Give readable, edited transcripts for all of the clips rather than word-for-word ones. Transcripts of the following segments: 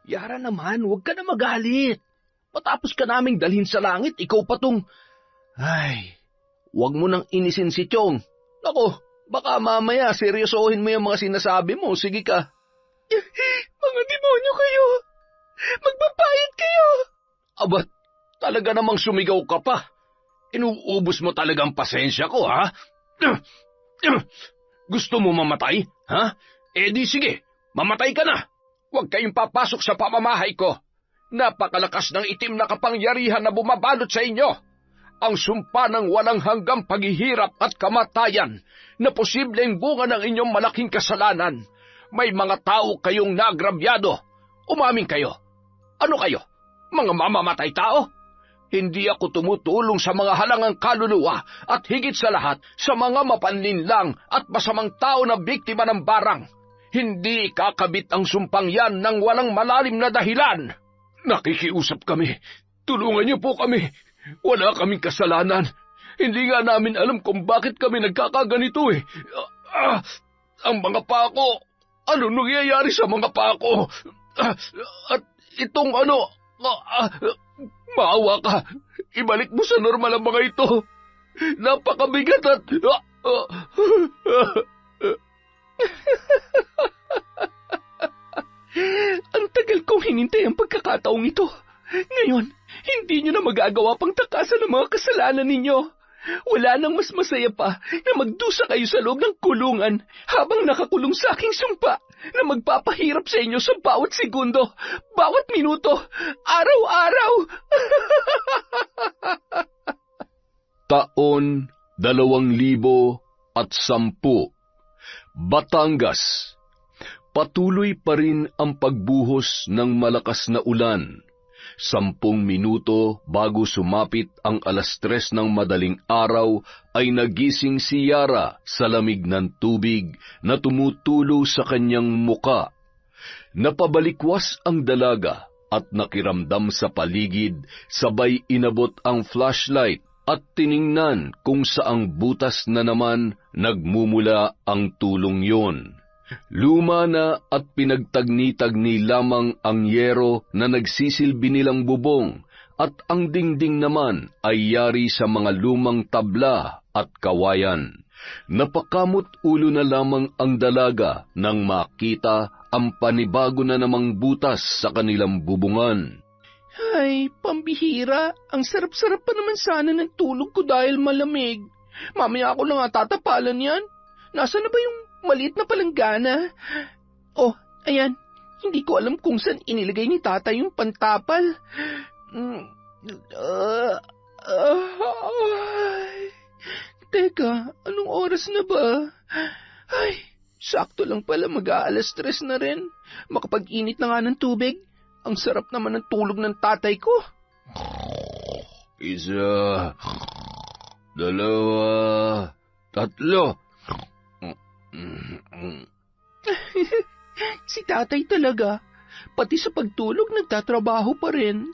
Yara naman, huwag ka na magalit. Matapos ka naming dalhin sa langit, ikaw pa tong... Ay, huwag mo nang inisin si Chong. Ako, baka mamaya seryosohin mo yung mga sinasabi mo. Sige ka. Mga demonyo kayo! Magbabayad kayo! Abat, talaga namang sumigaw ka pa. Inuubos mo talagang pasensya ko, ha? Gusto mo mamatay, ha? Eh di sige, mamatay ka na. Huwag kayong papasok sa pamamahay ko. Napakalakas ng itim na kapangyarihan na bumabalot sa inyo. Ang sumpa ng walang hanggang paghihirap at kamatayan na posibleng bunga ng inyong malaking kasalanan. May mga tao kayong nagrabyado. Umamin kayo. Ano kayo? Mga mamamatay tao? Hindi ako tumutulong sa mga halangang kaluluwa at higit sa lahat sa mga mapanlinlang at masamang tao na biktima ng barang. Hindi ikakabit ang sumpang yan ng walang malalim na dahilan. Nakikiusap kami. Tulungan niyo po kami. Wala kaming kasalanan. Hindi nga namin alam kung bakit kami nagkakaganito eh. Ang mga pako. Ano nangyayari sa mga pako? At itong ano... maawa ka. Ibalik mo sa normal ang mga ito. Napakabigat at... Ang tagal kong hinintay ang pagkakataong ito. Ngayon, hindi nyo na magagawa pang takasan ang mga kasalanan ninyo. Wala nang mas masaya pa na magdusa kayo sa loob ng kulungan habang nakakulong sa aking sumpa na magpapahirap sa inyo sa bawat segundo, bawat minuto, araw-araw. Taon 2010, Batangas. Patuloy pa rin ang pagbuhos ng malakas na ulan. 10 minuto bago sumapit ang 3:00 ng madaling araw ay nagising si Yara sa lamig ng tubig na tumutulo sa kanyang muka. Napabalikwas ang dalaga at nakiramdam sa paligid, sabay inabot ang flashlight at tiningnan kung saang butas na naman nagmumula ang tulong yon. Luma na at pinagtagni-tagni lamang ang yero na nagsisilbi nilang bubong at ang dingding naman ay yari sa mga lumang tabla at kawayan. Napakamot ulo na lamang ang dalaga nang makita ang panibago na namang butas sa kanilang bubungan. Ay, pambihira. Ang sarap-sarap pa naman sana ng tulog ko dahil malamig. Mamaya ako lang tatapalan yan. Nasaan na ba yung maliit na palanggana? Oh, ayan. Hindi ko alam kung saan inilagay ni tatay yung pantapal. Teka, anong oras na ba? Ay, sakto lang pala, mag-aalas-3 na rin. Makapag-init na nga ng tubig. Ang sarap naman ng tulog ng tatay ko. 1, 2, 3. Si tatay talaga. Pati sa pagtulog nagtatrabaho pa rin.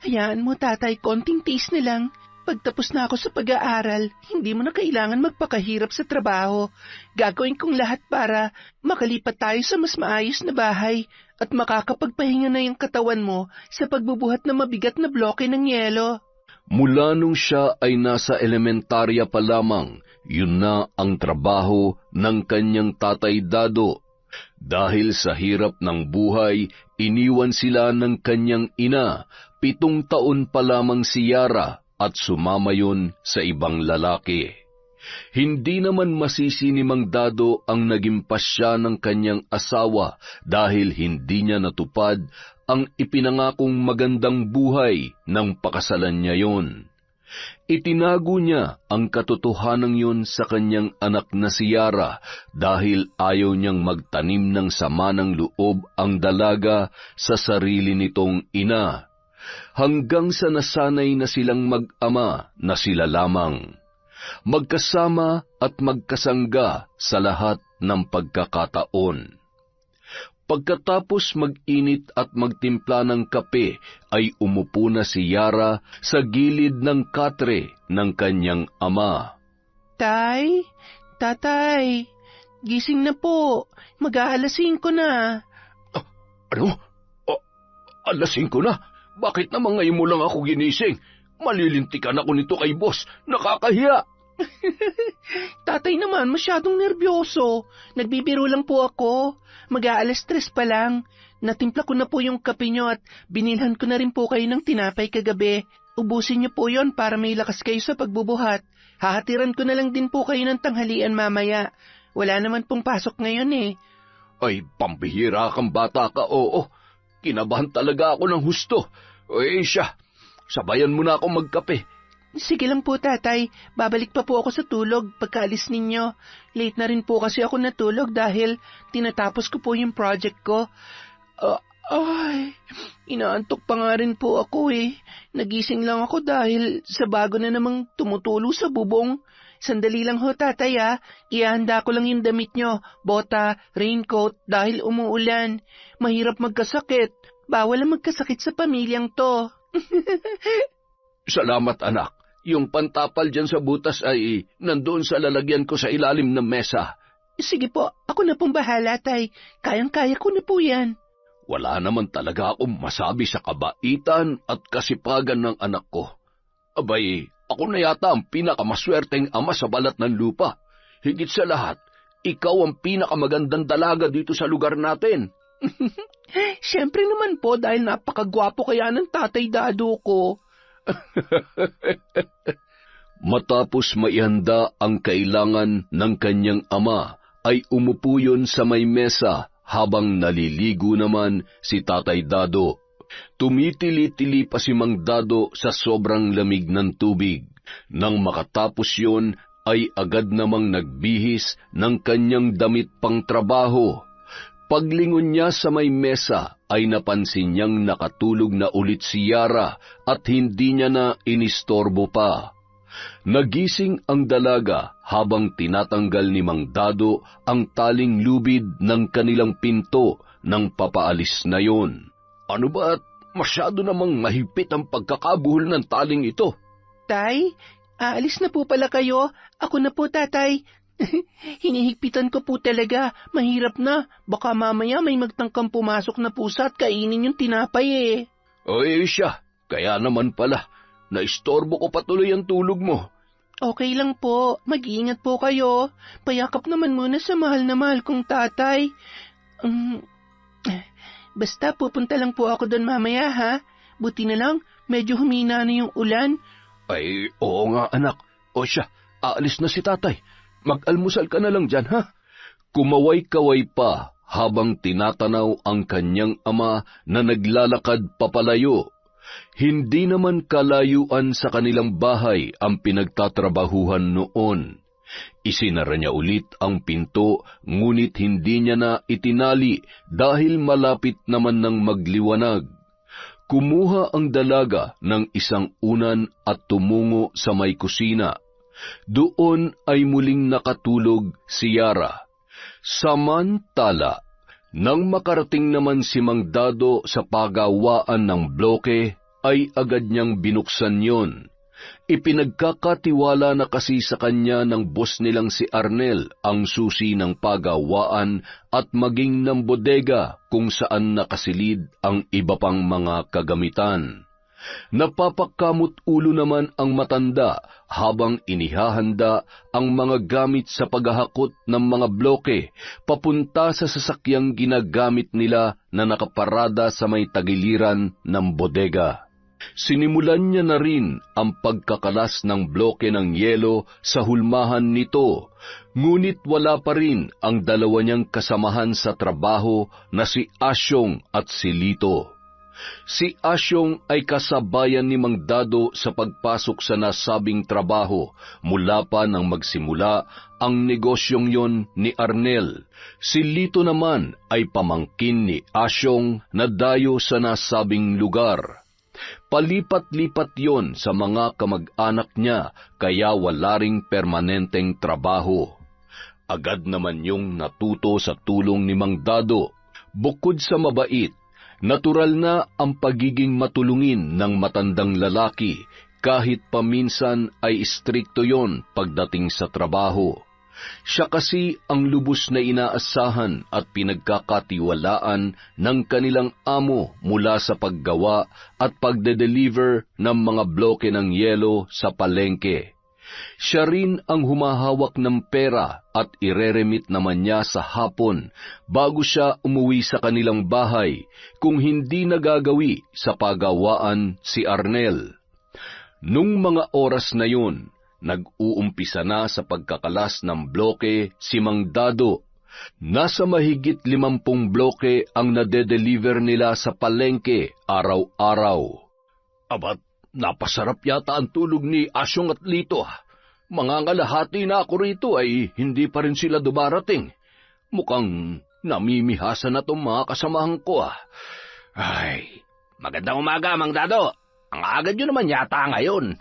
Hayaan mo tatay, konting taste na lang. Pagtapos na ako sa pag-aaral, hindi mo na kailangan magpakahirap sa trabaho. Gagawin kong lahat para makalipat tayo sa mas maayos na bahay at makakapagpahinga na yung katawan mo sa pagbubuhat ng mabigat na bloke ng yelo. Mula nung siya ay nasa elementarya pa lamang, yun na ang trabaho ng kanyang tatay Dado. Dahil sa hirap ng buhay, iniwan sila ng kanyang ina. 7 taon pa lamang si Yara at sumama yun sa ibang lalaki. Hindi naman masisi ni Mang Dado ang naging pasya ng kanyang asawa dahil hindi niya natupad ang ipinangakong magandang buhay ng pakasalan niya yon. Itinago niya ang katotohanan yun sa kanyang anak na si Yara dahil ayaw niyang magtanim ng sama ng loob ang dalaga sa sarili nitong ina. Hanggang sa nasanay na silang mag-ama na sila lamang. Magkasama at magkasangga sa lahat ng pagkakataon. Pagkatapos mag-init at magtimpla ng kape, ay umupo na si Yara sa gilid ng katre ng kanyang ama. Tay, tatay, gising na po. Mag-aalas 5 na. Ano? Alas 5 na. Bakit naman ngayon mo lang ako ginising? Malilintikan ako nito kay boss. Nakakahiya. Tatay naman, masyadong nervyoso. Nagbibiro lang po ako. Mag-aalas 3 pa lang. Natimpla ko na po yung kape nyo at binilhan ko na rin po kayo ng tinapay kagabi. Ubusin niyo po yon para may lakas kayo sa pagbubuhat. Hahatiran ko na lang din po kayo ng tanghalian mamaya. Wala naman pong pasok ngayon eh. Ay, pambihira kang bata ka, oo. Kinabahan talaga ako ng husto. Siya, sabayan mo na ako magkape. Sige lang po, tatay. Babalik pa po ako sa tulog pagkaalis ninyo. Late na rin po kasi ako natulog dahil tinatapos ko po yung project ko. Inaantok pa nga rin po ako eh. Nagising lang ako dahil sa bago na namang tumutulo sa bubong. Sandali lang ho, tatay ah. Ihanda ko lang yung damit nyo, bota, raincoat, dahil umuulan. Mahirap magkasakit. Bawal ang magkasakit sa pamilyang to. Salamat, anak. Yung pantapal dyan sa butas ay nandoon sa lalagyan ko sa ilalim ng mesa. Sige po, ako na pong bahala, tay. Kayang-kaya ko na po yan. Wala naman talaga akong masabi sa kabaitan at kasipagan ng anak ko. Abay, ako na yata ang pinakamaswerteng ama sa balat ng lupa. Higit sa lahat, ikaw ang pinakamagandang dalaga dito sa lugar natin. Siyempre naman po dahil napakagwapo kaya ng tatay dado ko. Matapos maihanda ang kailangan ng kanyang ama, ay umupo yun sa may mesa habang naliligo naman si Tatay Dado. Tumitili-tili pa si Mang Dado sa sobrang lamig ng tubig. Nang makatapos yun, ay agad namang nagbihis ng kanyang damit pang trabaho. Paglingon niya sa may mesa, ay napansin niyang nakatulog na ulit si Yara at hindi niya na inistorbo pa. Nagising ang dalaga habang tinatanggal ni Mang Dado ang taling lubid ng kanilang pinto nang papaalis na yon. Ano ba at masyado namang mahigpit ang pagkakabuhol ng taling ito? Tay, aalis na po pala kayo. Ako na po, tatay. Hinihigpitan ko po talaga. Mahirap na. Baka mamaya may magtangkang pumasok na pusa at kainin yung tinapay eh. Siya. Kaya naman pala. Naistorbo ko patuloy ang tulog mo. Okay lang po. Mag-iingat po kayo. Payakap naman muna sa mahal na mahal kong tatay. Basta pupunta lang po ako doon mamaya ha. Buti na lang, medyo humina na yung ulan. Ay, oo nga anak. Siya, aalis na si tatay. Mag-almusal ka na lang dyan, ha? Kumaway-kaway pa habang tinatanaw ang kanyang ama na naglalakad papalayo. Hindi naman kalayuan sa kanilang bahay ang pinagtatrabahuhan noon. Isinara niya ulit ang pinto, ngunit hindi niya na itinali dahil malapit naman ng magliwanag. Kumuha ang dalaga ng isang unan at tumungo sa may kusina. Doon ay muling nakatulog si Yara. Samantala, nang makarating naman si Mang Dado sa pagawaan ng bloke, ay agad niyang binuksan yon. Ipinagkakatiwala na kasi sa kanya ng boss nilang si Arnel ang susi ng pagawaan at maging ng bodega kung saan nakasilid ang iba pang mga kagamitan. Napapakamot ulo naman ang matanda habang inihahanda ang mga gamit sa paghahakot ng mga bloke papunta sa sasakyang ginagamit nila na nakaparada sa may tagiliran ng bodega. Sinimulan niya na rin ang pagkakalas ng bloke ng yelo sa hulmahan nito, ngunit wala pa rin ang dalawa niyang kasamahan sa trabaho na si Asyong at si Lito. Si Asyong ay kasabayan ni Mang Dado sa pagpasok sa nasabing trabaho mula pa nang magsimula ang negosyong yon ni Arnel. Si Lito naman ay pamangkin ni Asyong na dayo sa nasabing lugar. Palipat-lipat yon sa mga kamag-anak niya kaya wala ring permanenteng trabaho. Agad naman yung natuto sa tulong ni Mang Dado. Bukod sa mabait, natural na ang pagiging matulungin ng matandang lalaki kahit paminsan ay istrikto yon pagdating sa trabaho. Siya kasi ang lubos na inaasahan at pinagkakatiwalaan ng kanilang amo mula sa paggawa at pagde-deliver ng mga bloke ng yelo sa palengke. Siya rin ang humahawak ng pera at ireremit naman niya sa hapon bago siya umuwi sa kanilang bahay kung hindi nagagawi sa pagawaan si Arnel. Nung mga oras na yun, nag-uumpisa na sa pagkakalas ng bloke si Mang Dado. Nasa mahigit 50 bloke ang nade-deliver nila sa palengke araw-araw. Abat, napasarap yata ang tulog ni Asyong at Lito. Mangangalahati na ako rito ay hindi pa rin sila dumarating. Mukhang namimihasa na itong mga kasamahan ko. Ay, magandang umaga, Mang Dado. Ang aga nyo naman yata ngayon.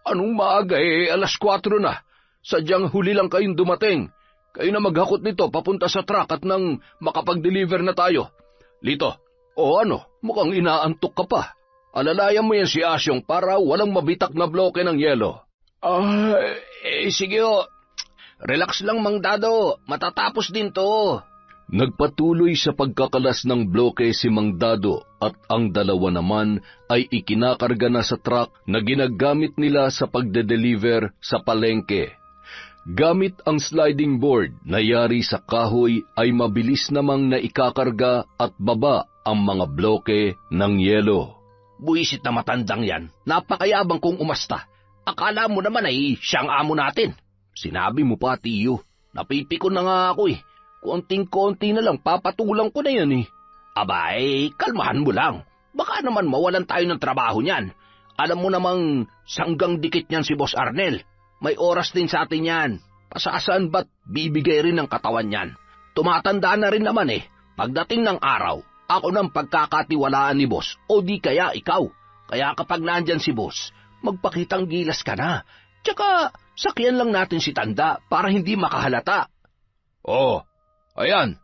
Anong maaga alas 4 na. Sadyang huli lang kayong dumating. Kayo na maghakot nito papunta sa truck at nang makapag-deliver na tayo. Lito, mukhang inaantok ka pa. Alalayan mo yan si Asyong para walang mabitak na bloke ng yelo. Sige Relax lang, Mang Dado. Matatapos din to. Nagpatuloy sa pagkakalas ng bloke si Mang Dado at ang dalawa naman ay ikinakarga na sa truck na ginagamit nila sa pagde-deliver sa palengke. Gamit ang sliding board na yari sa kahoy ay mabilis namang naikakarga at baba ang mga bloke ng yelo. Buisit na matandang yan, napakayabang kong umasta. Akala mo naman ay siyang amo natin. Sinabi mo pa, tiyo, napipikon na nga ako eh. Konting-konti na lang, papatulang ko na yan eh. Abay, kalmahan mo lang. Baka naman mawalan tayo ng trabaho niyan. Alam mo namang sanggang dikit niyan si Boss Arnel. May oras din sa atin yan. Pasasaan ba't bibigay rin ng katawan niyan? Tumatanda na rin naman eh. Pagdating ng araw, ako nang pagkakatiwalaan ni Boss o di kaya ikaw. Kaya kapag nandyan si Boss, magpakitang gilas ka na. Tsaka sakyan lang natin si Tanda para hindi makahalata. Ayan,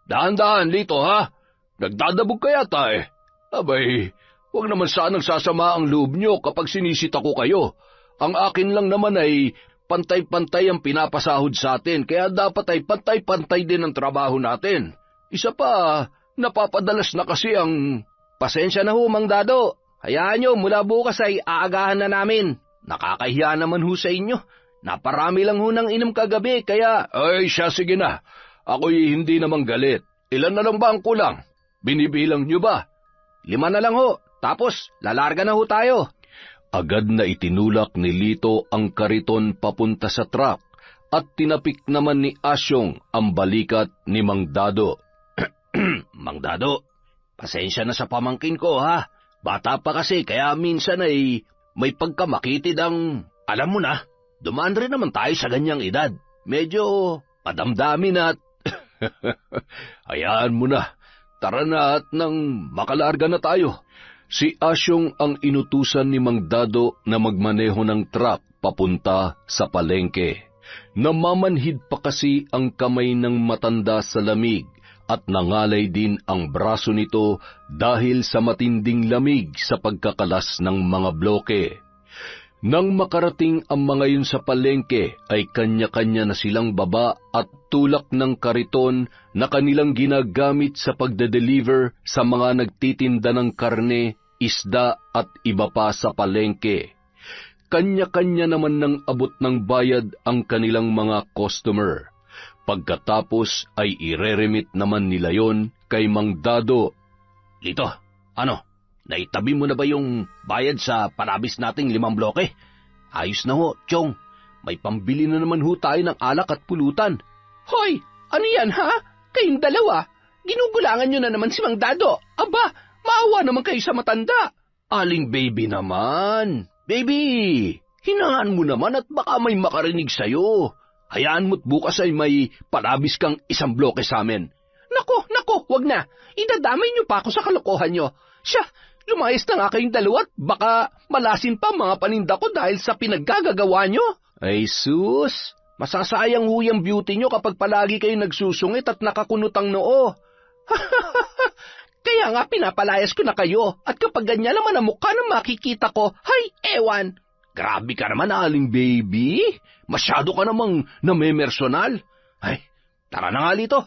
dahan-dahan Lito ha. Nagdadabog ka yata eh. Abay, huwag naman sanang sasama ang loob nyo kapag sinisita ko kayo. Ang akin lang naman ay pantay-pantay ang pinapasahod sa atin, kaya dapat ay pantay-pantay din ang trabaho natin. Isa pa, napapadalas na kasi ang... Pasensya na ho, Mang Dado. Hayaan nyo, mula bukas ay aagahan na namin. Nakakahiya naman ho sa inyo. Naparami lang ho ng inom kagabi, kaya... Ay, siya, sige na. Ako'y hindi naman galit. Ilan na lang ba ang kulang? Binibilang nyo ba? 5 na lang ho. Tapos, lalarga na ho tayo. Agad na itinulak ni Lito ang kariton papunta sa truck at tinapik naman ni Asyong ang balikat ni Mang Dado. Mang Dado, pasensya na sa pamangkin ko ha. Bata pa kasi kaya minsan ay may pagkamakitid ang... Alam mo na, dumaan rin naman tayo sa ganyang edad. Medyo madamdamin at... Hayaan mo na. Tara na at nang makalarga na tayo. Si Asyong ang inutusan ni Mang Dado na magmaneho ng truck papunta sa palengke. Namamanhid pa kasi ang kamay ng matanda sa lamig at nangalay din ang braso nito dahil sa matinding lamig sa pagkakalas ng mga bloke. Nang makarating ang mga yun sa palengke ay kanya-kanya na silang baba at tulak ng kariton na kanilang ginagamit sa pagde-deliver sa mga nagtitinda ng karne, isda at iba pa sa palengke. Kanya-kanya naman ng abot ng bayad ang kanilang mga customer. Pagkatapos ay ireremit naman nila yon kay Mang Dado. Lito, naitabi mo na ba yung bayad sa panabis nating 5 bloke? Ayos na ho, Chong. May pambili na naman ho tayo ng alak at pulutan. Hoy, ano yan ha? Kayong dalawa, ginugulangan nyo na naman si Mang Dado. Aba, maawa naman kayo sa matanda. Aling baby naman. Baby, hinaan mo naman at baka may makarinig sa'yo. Hayaan mo't bukas ay may panabis kang 1 bloke sa amin. Nako, wag na. Idadamay nyo pa ako sa kalokohan nyo. Siya, lumayas na nga kayong dalawa at baka malasin pa mga paninda ko dahil sa pinaggagawa nyo. Ay sus, masasayang ho yung beauty nyo kapag palagi kayo nagsusungit at nakakunot ang noo. Kaya nga pinapalayas ko na kayo at kapag ganyan naman ang mukha na makikita ko, hay, ewan. Grabe ka naman, Aling Baby. Masyado ka namang namemersonal. Ay, tara na nga dito.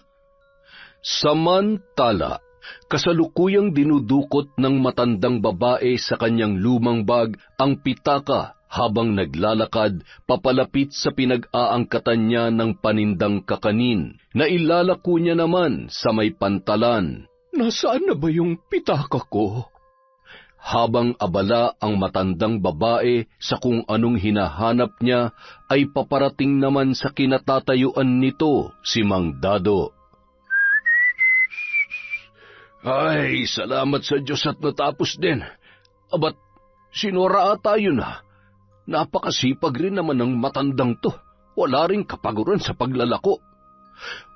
Samantala, kasalukuyang dinudukot ng matandang babae sa kanyang lumang bag ang pitaka habang naglalakad papalapit sa pinag-aangkatan niya ng panindang kakanin na ilalako niya naman sa may pantalan. Nasaan na ba yung pitaka ko? Habang abala ang matandang babae sa kung anong hinahanap niya, ay paparating naman sa kinatatayuan nito si Mang Dado. Ay, salamat sa Diyos at natapos din. Abat, sinura ata yun ha. Napakasipag rin naman ng matandang to. Wala ring kapaguran sa paglalako.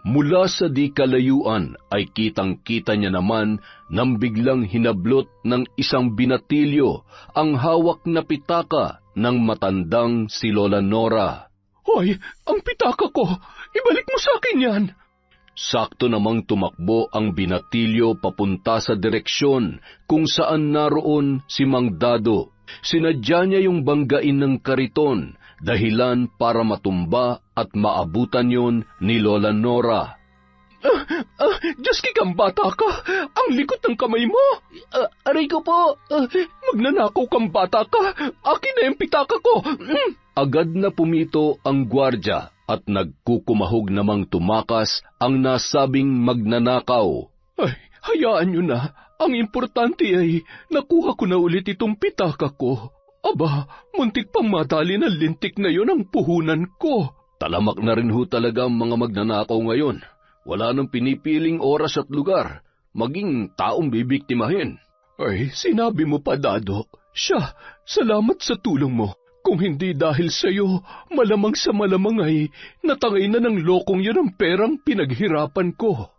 Mula sa di kalayuan ay kitang-kita niya naman nang biglang hinablot ng isang binatilyo ang hawak na pitaka ng matandang si Lola Nora. Hoy, ang pitaka ko! Ibalik mo sa akin yan! Sakto namang tumakbo ang binatilyo papunta sa direksyon kung saan naroon si Mang Dado. Sinadya niya yung banggain ng kariton, dahilan para matumba at maabutan yon ni Lola Nora. Diyos kang bata ka! Ang likot ng kamay mo! Aray ko po! Magnanakaw kang bata ka! Akin na yung pitaka ko! Agad na pumito ang gwardya at nagkukumahog namang tumakas ang nasabing magnanakaw. Ay, hayaan nyo na. Ang importante ay nakuha ko na ulit itong pitaka ko. Aba, muntik pang matali ng lintik na yon ang puhunan ko. Talamak na rin ho talaga ang mga magnanakaw ngayon. Wala nang pinipiling oras at lugar, maging taong bibiktimahin. Ay, sinabi mo pa, Dado. Siya, salamat sa tulong mo. Kung hindi dahil sa'yo, malamang sa malamang ay natangay na ng lokong yun ang perang pinaghirapan ko.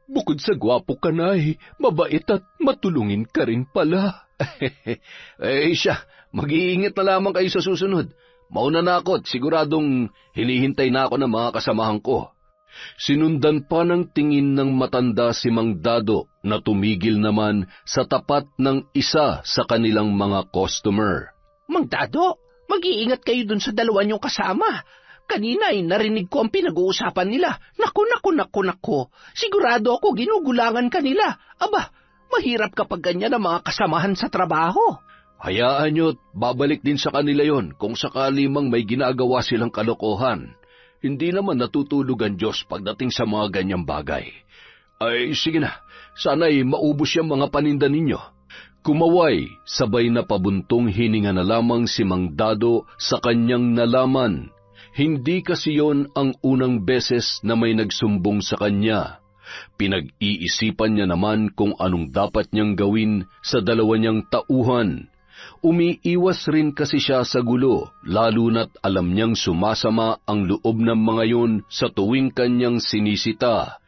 Bukod sa gwapo ka na ay mabait at matulungin ka rin pala. Siya, mag-iingat na lamang kayo sa susunod. Mauna na ako at siguradong hinihintay na ako ng mga kasamahan ko. Sinundan pa ng tingin ng matanda si Mang Dado na tumigil naman sa tapat ng isa sa kanilang mga customer. Mang Dado, mag-iingat kayo dun sa dalawa niyong kasama. Kanina ay narinig ko ang pinag-uusapan nila. Naku. Sigurado ako ginugulangan kanila. Aba, mahirap kapag ganyan ang mga kasamahan sa trabaho. Hayaan nyo't babalik din sa kanila yon kung sakali mang may ginagawa silang kalokohan. Hindi naman natutulog ang Diyos pagdating sa mga ganyang bagay. Ay, sige na. Sana'y maubos yung mga paninda ninyo. Kumaway, sabay na pabuntong hininga na lamang si Mang Dado sa kanyang nalaman. Hindi kasi yon ang unang beses na may nagsumbong sa kanya. Pinag-iisipan niya naman kung anong dapat niyang gawin sa dalawa niyang tauhan. Umiiwas rin kasi siya sa gulo, lalo na't alam niyang sumasama ang loob ng mga yon sa tuwing kanyang sinisita.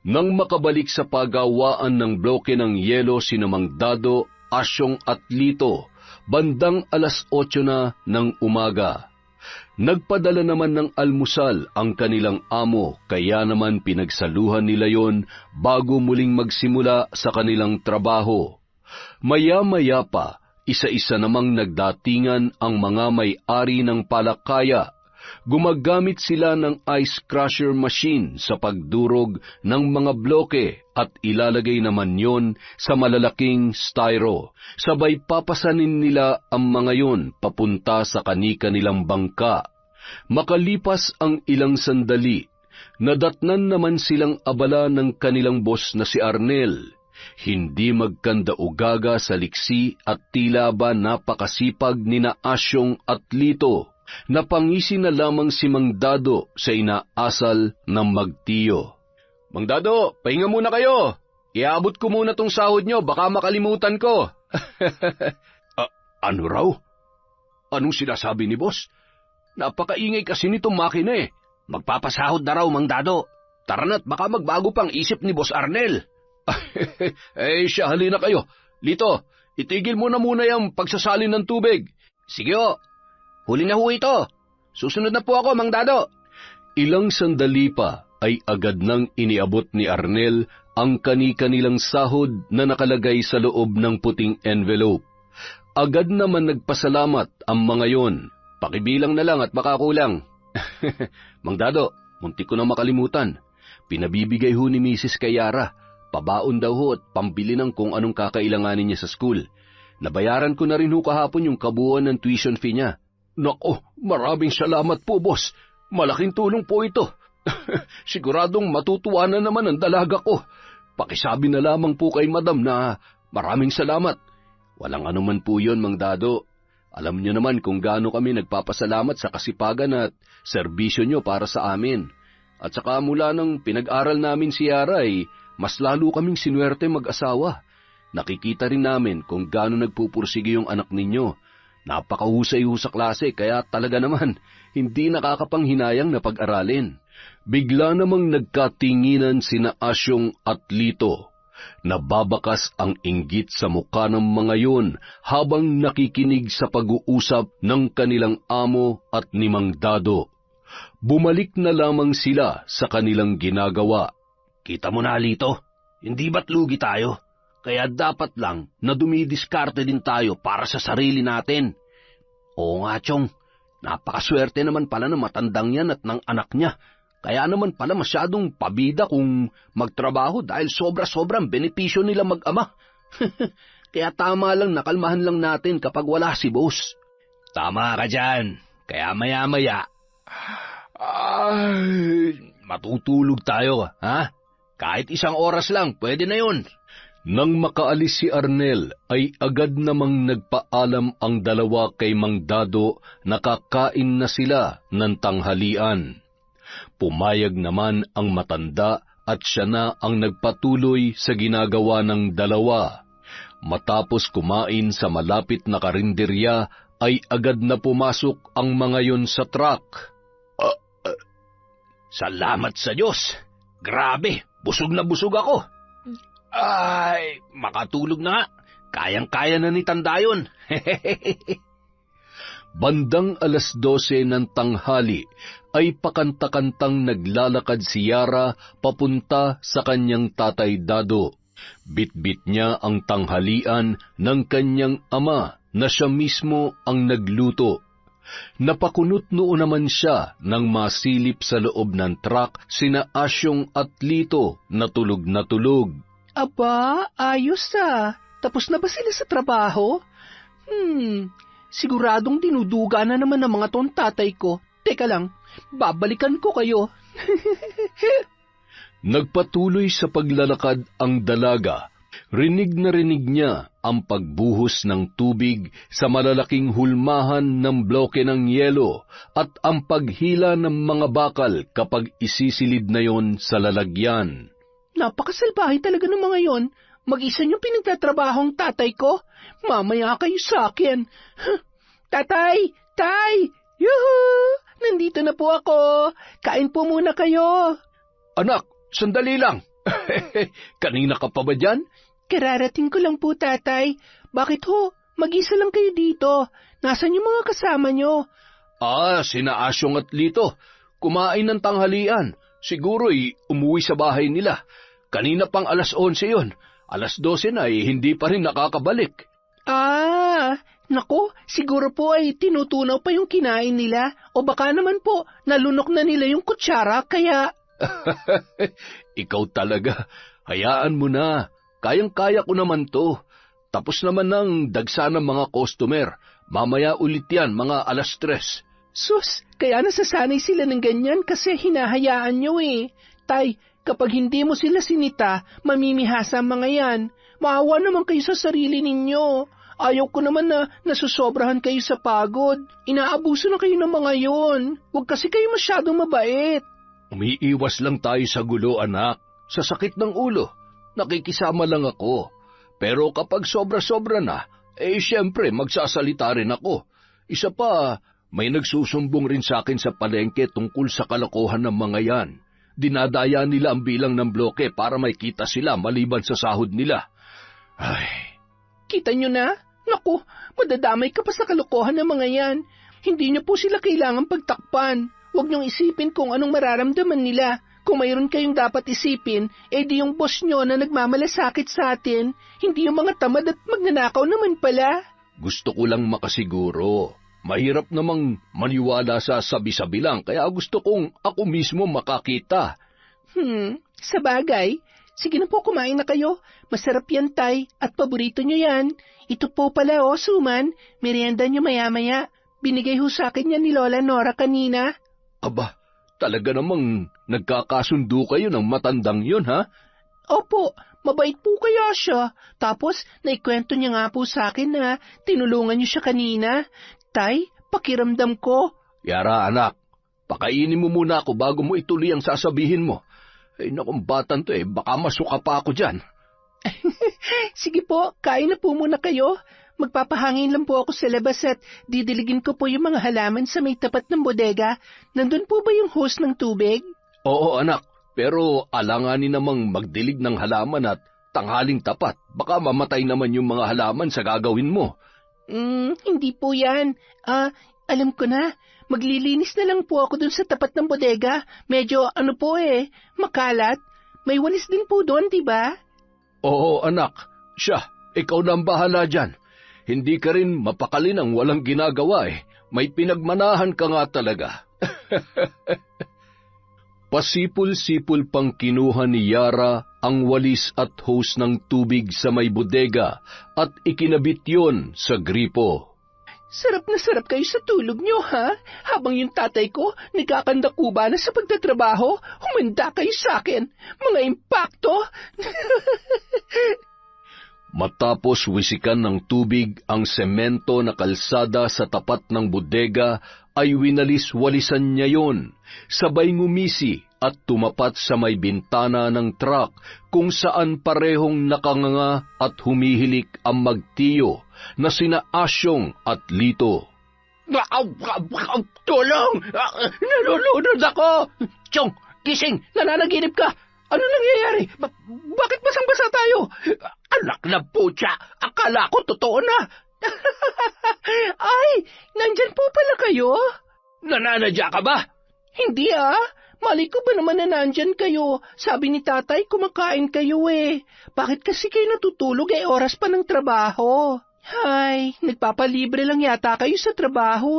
Nang makabalik sa pagawaan ng bloke ng yelo sina Mang Dado, Asyong at Lito, bandang 8:00 na ng umaga. Nagpadala naman ng almusal ang kanilang amo, kaya naman pinagsaluhan nila yon bago muling magsimula sa kanilang trabaho. Maya-maya pa, isa-isa namang nagdatingan ang mga may-ari ng palakaya. Gumagamit sila ng ice crusher machine sa pagdurog ng mga bloke at ilalagay naman yon sa malalaking styro. Sabay papasanin nila ang mga yon papunta sa kani-kanilang bangka. Makalipas ang ilang sandali, nadatnan naman silang abala ng kanilang boss na si Arnel. Hindi magkanda-ugaga sa liksi at tila ba napakasipag ni na Asyong at Lito. Napangisi na lamang si Mang Dado sa inaasal ng magtiyo. Mang Dado, pahinga muna kayo. Iabot ko muna tong sahod nyo, baka makalimutan ko. Ano raw? Anong sinasabi ni boss? Napakaingay kasi nitong makina eh. Magpapasahod na raw, Mang Dado. Tara na't baka magbago pang isip ni Boss Arnel. Siya, halina kayo. Lito, itigil mo na muna yung pagsasalin ng tubig. Sige o. Huli na ho ito. Susunod na po ako, Mang Dado. Ilang sandali pa ay agad nang iniabot ni Arnel ang kani-kanilang sahod na nakalagay sa loob ng puting envelope. Agad naman nagpasalamat ang mga yon. Pakibilang na lang at baka kulang. Mang Dado, muntik ko na makalimutan. Pinabibigay ho ni Mrs. kay Yara. Pabaon daw ho at pambili ng kung anong kakailanganin niya sa school. Nabayaran ko na rin ho kahapon yung kabuuan ng tuition fee niya. Nako, maraming salamat po, boss. Malaking tulong po ito. Siguradong matutuwa na naman ang dalaga ko. Pakisabi na lamang po kay madam na maraming salamat. Walang anuman po yun, Mang Dado. Alam niyo naman kung gaano kami nagpapasalamat sa kasipagan at serbisyo niyo para sa amin. At saka mula nang pinag-aral namin si Yara mas lalo kaming sinuwerte mag-asawa. Nakikita rin namin kung gaano nagpupursige yung anak ninyo. Napakahusay ho sa klase kaya talaga naman hindi nakakapanghinayang na pag-aralin. Bigla namang nagkatinginan sina Asyong at Lito. Nababakas ang inggit sa mukha ng mga yun habang nakikinig sa pag-uusap ng kanilang amo at ni Mang Dado. Bumalik na lamang sila sa kanilang ginagawa. Kita mo na, Lito, hindi ba't lugi tayo? Kaya dapat lang na dumidiskarte din tayo para sa sarili natin. Oo nga, Chong, napakaswerte naman pala ng matandang yan at ng anak niya. Kaya naman pala masyadong pabida kung magtrabaho dahil sobra-sobrang benepisyo nila mag-ama. Kaya tama lang nakalmahan lang natin kapag wala si boss. Tama ka dyan. Kaya maya-maya, matutulog tayo, ha? Kahit 1 oras lang, pwede na yun. Nang makaalis si Arnel, ay agad namang nagpaalam ang dalawa kay Mang Dado na kakain na sila ng tanghalian. Pumayag naman ang matanda at siya na ang nagpatuloy sa ginagawa ng dalawa. Matapos kumain sa malapit na karinderya, ay agad na pumasok ang mga yon sa truck. Salamat sa Diyos! Grabe, busog na busog ako! Ay, makatulog na nga. Kayang-kaya na ni tanda yun. Bandang 12:00 ng tanghali ay pakanta-kantang naglalakad si Yara papunta sa kanyang tatay Dado. Bitbit niya ang tanghalian ng kanyang ama na siya mismo ang nagluto. Napakunot noon naman siya nang masilip sa loob ng truck sina Asyong at Lito na tulog na tulog. Aba, ayos ah. Tapos na ba sila sa trabaho? Siguradong dinuduga na naman ng mga ton tatay ko. Teka lang, babalikan ko kayo. Nagpatuloy sa paglalakad ang dalaga. Rinig na rinig niya ang pagbuhos ng tubig sa malalaking hulmahan ng bloke ng yelo at ang paghila ng mga bakal kapag isisilid na yon sa lalagyan. Napakasalbahe talaga ng mga yon. Mag-isa niyong pinagtatrabaho ang tatay ko. Mamaya kayo sa akin. Tatay! Tay! Yuhu! Nandito na po ako. Kain po muna kayo. Anak, sandali lang. Kanina ka pa ba dyan? Kararating ko lang po, tatay. Bakit ho? Mag-isa lang kayo dito. Nasaan yung mga kasama nyo? Sina Asyong at Lito. Kumain ng tanghalian. Siguro'y umuwi sa bahay nila. Kanina pang 11:00 yon. 12:00 na hindi pa rin nakakabalik. Nako, siguro po ay tinutunaw pa yung kinain nila. O baka naman po, nalunok na nila yung kutsara, kaya... Ikaw talaga. Hayaan mo na. Kayang-kaya ko naman to. Tapos naman ng dagsa ng mga customer. Mamaya ulit yan, mga 3:00. Sus, kaya nasasanay sila ng ganyan kasi hinahayaan nyo eh. Tay, kapag hindi mo sila sinita, mamimihasa ang mga yan. Maawa naman kayo sa sarili ninyo. Ayaw ko naman na nasusobrahan kayo sa pagod. Inaabuso na kayo ng mga yon. Huwag kasi kayo masyadong mabait. Umiiwas lang tayo sa gulo, anak. Sa sakit ng ulo. Nakikisama lang ako. Pero kapag sobra-sobra na, siyempre magsasalita rin ako. Isa pa, may nagsusumbong rin sa akin sa palengke tungkol sa kalokohan ng mga yan. Dinadaya nila ang bilang ng bloke para may kita sila maliban sa sahod nila. Ay. Kita nyo na? Naku, madadamay ka pa sa kalokohan ng mga yan. Hindi nyo po sila kailangang pagtakpan. Huwag nyong isipin kung anong mararamdaman nila. Kung mayroon kayong dapat isipin, di yung boss nyo na nagmamalasakit sa atin, hindi yung mga tamad at magnanakaw naman pala. Gusto ko lang makasiguro. Mahirap namang maniwala sa sabi-sabi lang, kaya gusto kong ako mismo makakita. Sabagay. Sige na po, kumain na kayo. Masarap yan, Tay, at paborito nyo yan. Ito po pala, Suman. Merienda nyo maya-maya. Binigay ho sa akin yan ni Lola Nora kanina. Aba, talaga namang nagkakasundo kayo ng matandang yun, ha? Opo, mabait po kaya siya. Tapos, naikwento niya nga po sa akin na tinulungan niyo siya kanina. Tay, pakiramdam ko. Yara, anak, pakainin mo muna ako bago mo ituloy ang sasabihin mo. Ay, nakong batan to baka masuka pa ako dyan. Sige po, kain na po muna kayo. Magpapahangin lang po ako sa labas at didiligin ko po yung mga halaman sa may tapat ng bodega. Nandun po ba yung hose ng tubig? Oo, anak. Pero alanganin namang magdilig ng halaman at tanghaling tapat. Baka mamatay naman yung mga halaman sa gagawin mo. Hindi po yan. Alam ko na. Maglilinis na lang po ako dun sa tapat ng bodega. Medyo makalat. May walis din po doon, di ba? Oo, anak. Siya, ikaw na ang bahala dyan. Hindi ka rin mapakali ng walang ginagawa May pinagmanahan ka nga talaga. Pasipul-sipul pang kinuha ni Yara ang walis at hose ng tubig sa may bodega at ikinabit yon sa gripo. Sarap na sarap kayo sa tulog nyo, ha? Habang yung tatay ko nagkakandakuba na sa pagtatrabaho, humanda kayo sa akin. Mga impakto! Matapos wisikan ng tubig ang semento na kalsada sa tapat ng bodega, ay winalis-walisan niya yon, sabay ngumisi at tumapat sa may bintana ng truck kung saan parehong nakanganga at humihilik ang magtiyo na sina Asyong at Lito. Tulong! Nalulunod ako! Chong, gising! Nananaginip ka! Ano nangyayari? Bakit basang-basa tayo? Anak na putya! Akala ko totoo na! Ay, nandyan po pala kayo? Nananadya ka ba? Hindi Mali ko ba naman na nandyan kayo? Sabi ni tatay, kumakain kayo Bakit kasi kayo natutulog oras pa ng trabaho? Ay, nagpapalibre lang yata kayo sa trabaho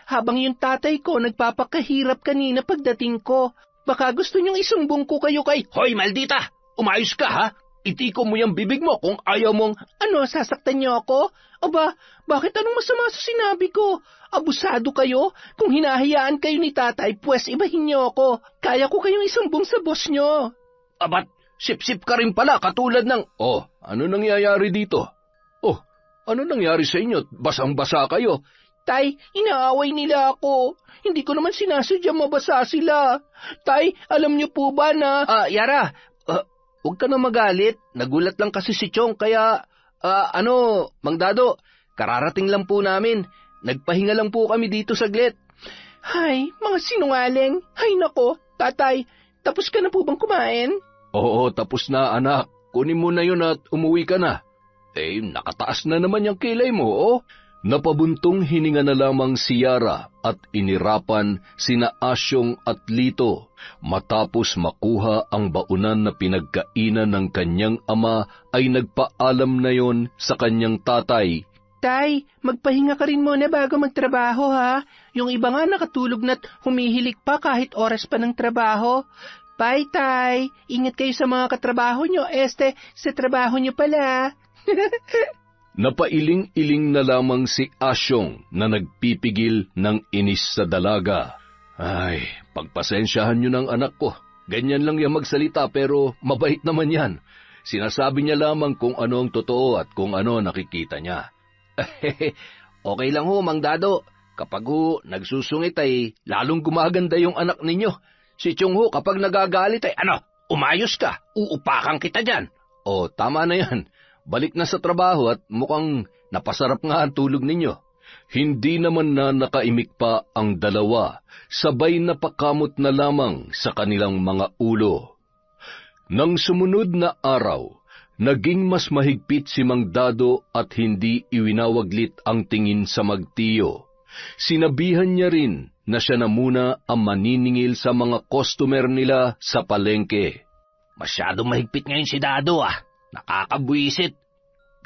Habang yung tatay ko nagpapakahirap kanina pagdating ko. Baka gusto niyong isumbong ko kayo kay... Hoy, maldita! Umayos ka, ha? Itiko mo yung bibig mo kung ayaw mong... Ano, sasaktan niyo ako? Aba, bakit anong masama sa sinabi ko? Abusado kayo? Kung hinahayaan kayo ni tatay, pues ibahin niyo ako. Kaya ko kayong isumbong sa boss niyo. Abat, sip-sip ka rin pala, katulad ng... Oh, ano nangyayari dito? Oh, ano nangyari sa inyo? Basang-basa kayo. Tay, inaaway nila ako. Hindi ko naman sinasadya mabasa sila. Tay, alam niyo po ba na... Yara, huwag ka na magalit. Nagulat lang kasi si Chong, kaya... Mang Dado, kararating lang po namin. Nagpahinga lang po kami dito saglit. Hay, mga sinungaling. Hay nako, tatay, tapos ka na po bang kumain? Oo, tapos na anak. Kunin mo na yun at umuwi ka na. Nakataas na naman yung kilay mo, Napabuntong hininga na lamang si Yara at inirapan sina Asyong at Lito matapos makuha ang baunan na pinagkainan ng kanyang ama ay nagpaalam na yon sa kanyang tatay. Tay, magpahinga ka rin muna bago magtrabaho ha. Yung iba nga nakatulog na't humihilik pa kahit oras pa ng trabaho. Bye, Tay. Ingat kayo sa mga katrabaho nyo. Sa trabaho nyo pala. Napailing-iling na lamang si Asyong na nagpipigil ng inis sa dalaga. Ay, pagpasensyahan nyo ng anak ko. Ganyan lang yung magsalita pero mabait naman yan. Sinasabi niya lamang kung ano ang totoo at kung ano nakikita niya. Okay lang Mang Dado. Kapag nagsusungit ay lalong gumaganda yung anak ninyo. Si Chong kapag nagagalit ay umayos ka, uupakan kita dyan. Tama na yan. Balik na sa trabaho at mukhang napasarap nga ang tulog ninyo. Hindi naman na nakaimik pa ang dalawa, sabay napakamot na lamang sa kanilang mga ulo. Nang sumunod na araw, naging mas mahigpit si Mang Dado at hindi iwinawaglit ang tingin sa magtiyo. Sinabihan niya rin na siya na muna ang maniningil sa mga customer nila sa palengke. Masyadong mahigpit ngayon si Dado Nakakabwisit.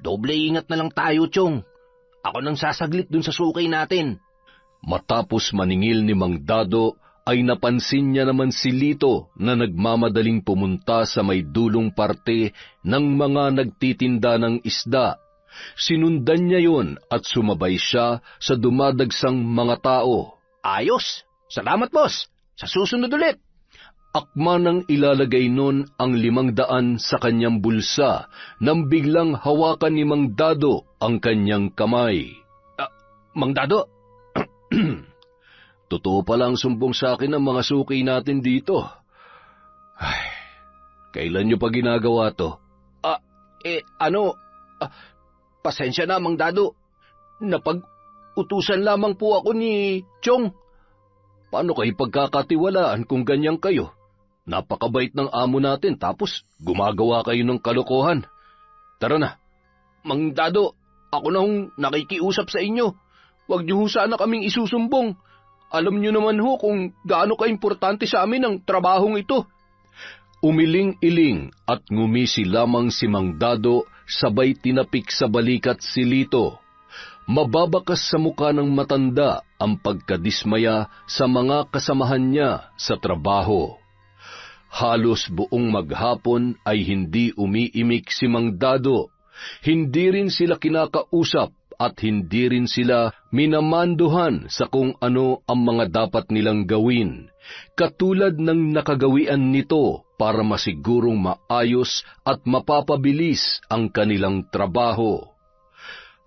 Doble ingat na lang tayo, Chong. Ako nang sasaglit dun sa sukay natin. Matapos maningil ni Mang Dado, ay napansin niya naman si Lito na nagmamadaling pumunta sa may dulong parte ng mga nagtitinda ng isda. Sinundan niya yon at sumabay siya sa dumadagsang mga tao. Ayos! Salamat, boss! Sa susunod ulit! Akma nang ilalagay nun ang 500 sa kanyang bulsa nang biglang hawakan ni Mang Dado ang kanyang kamay. Mang Dado? Totoo palang sumbong sa akin ang mga suki natin dito. Ay, kailan niyo pa ginagawa to? Pasensya na, Mang Dado. Napag-utusan lamang po ako ni Chong. Paano kayo pagkakatiwalaan kung ganyan kayo? Napakabait ng amo natin tapos gumagawa kayo ng kalokohan. Tara na. Mang Dado, ako na hong nakikiusap sa inyo. Huwag niyo sana kaming isusumbong. Alam niyo naman ho kung gaano ka-importante sa amin ang trabahong ito. Umiling-iling at ngumisi lamang si Mang Dado, sabay tinapik sa balikat si Lito. Mababakas sa muka ng matanda ang pagkadismaya sa mga kasamahan niya sa trabaho. Halos buong maghapon ay hindi umiimik si Mang Dado. Hindi rin sila kinakausap at hindi rin sila minamanduhan sa kung ano ang mga dapat nilang gawin, katulad ng nakagawian nito para masigurong maayos at mapapabilis ang kanilang trabaho.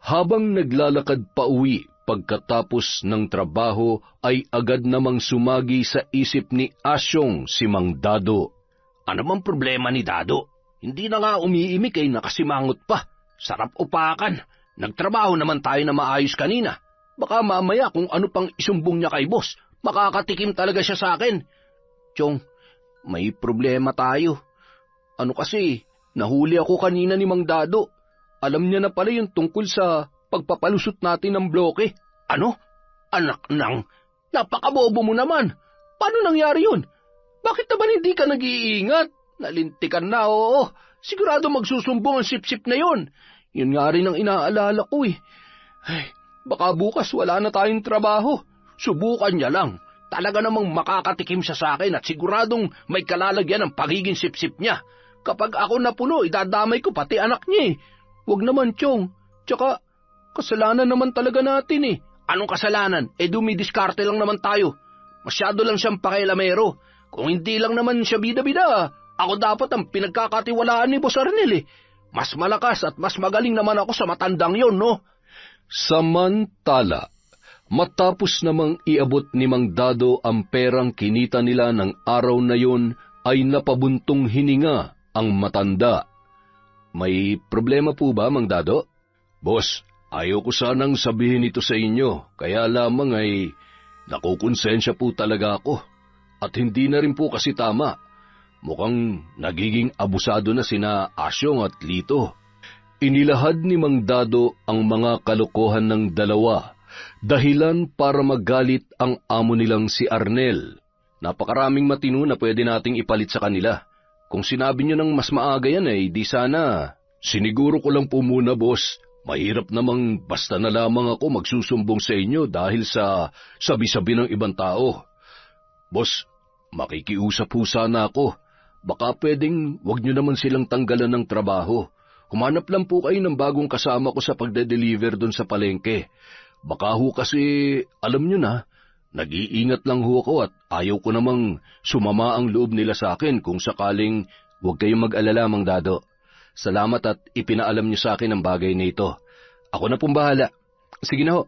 Habang naglalakad pa uwi pagkatapos ng trabaho ay agad namang sumagi sa isip ni Asyong si Mang Dado. Ano mang problema ni Dado? Hindi na nga umiimik ay nakasimangot pa. Sarap upakan. Nagtrabaho naman tayo na maayos kanina. Baka mamaya kung ano pang isumbong niya kay boss, makakatikim talaga siya sa akin. Chong, may problema tayo. Ano kasi, nahuli ako kanina ni Mang Dado. Alam niya na pala yung tungkol sa pagpapalusot natin ng bloke. Ano? Anak nang, napakabobo mo naman. Paano nangyari yun? Bakit naman hindi ka nag-iingat? Nalintikan na, oo. Sigurado magsusumbong ang sip-sip na yun. Yun nga rin ang inaalala ko eh. Ay, baka bukas wala na tayong trabaho. Subukan niya lang. Talaga namang makakatikim siya sa akin at siguradong may kalalagyan ng pagiging sip-sip niya. Kapag ako napuno, idadamay ko pati anak niya eh. Huwag naman, Chong. Tsaka, kasalanan naman talaga natin eh. Anong kasalanan? Dumidiskarte lang naman tayo. Masyado lang siyang pakialamero. Kung hindi lang naman siya bida-bida, ako dapat ang pinagkakatiwalaan ni Boss Arnel eh. Mas malakas at mas magaling naman ako sa matandang yon, no? Samantala, matapos namang iabot ni Mang Dado ang perang kinita nila ng araw na yon, ay napabuntong hininga ang matanda. May problema po ba, Mang Dado? Boss, ayaw ko sanang sabihin ito sa inyo, kaya lamang ay nakukonsensya po talaga ako. At hindi na rin po kasi tama. Mukhang nagiging abusado na sina Asyong at Lito. Inilahad ni Mang Dado ang mga kalokohan ng dalawa, dahilan para magalit ang amo nilang si Arnel. Napakaraming matino na pwede nating ipalit sa kanila. Kung sinabi niyo ng mas maaga yan ay di sana. Siniguro ko lang po muna, boss. Mahirap namang basta na lamang ako magsusumbong sa inyo dahil sa sabi-sabi ng ibang tao. Boss, makikiusap po sana ako. Baka pwedeng wag niyo naman silang tanggalan ng trabaho. Humanap lang po kayo ng bagong kasama ko sa pagde-deliver doon sa palengke. Baka ho kasi, alam niyo na, nag-iingat lang ho ako at ayaw ko namang sumama ang loob nila sa akin kung sakaling huwag kayong mag-alala, Mang Dado. Salamat at ipinaalam niyo sa akin ang bagay na ito. Ako na pong bahala. Sige na ho,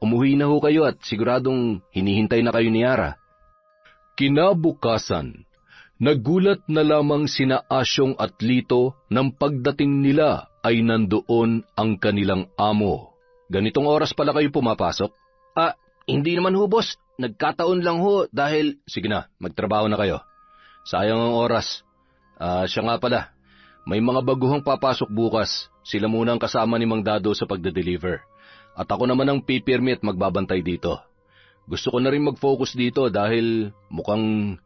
umuwi na ho kayo at siguradong hinihintay na kayo ni Yara. Kinabukasan, nagulat na lamang sina Asyong at Lito nang pagdating nila ay nandoon ang kanilang amo. Ganitong oras pala kayo pumapasok? Hindi naman ho, boss. Nagkataon lang ho dahil... Sige na, magtrabaho na kayo. Sayang ang oras. Siya nga pala, may mga baguhang papasok bukas. Sila muna ang kasama ni Mang Dado sa pagde-deliver. At ako naman ang pipirmi at magbabantay dito. Gusto ko na rin mag-focus dito dahil mukhang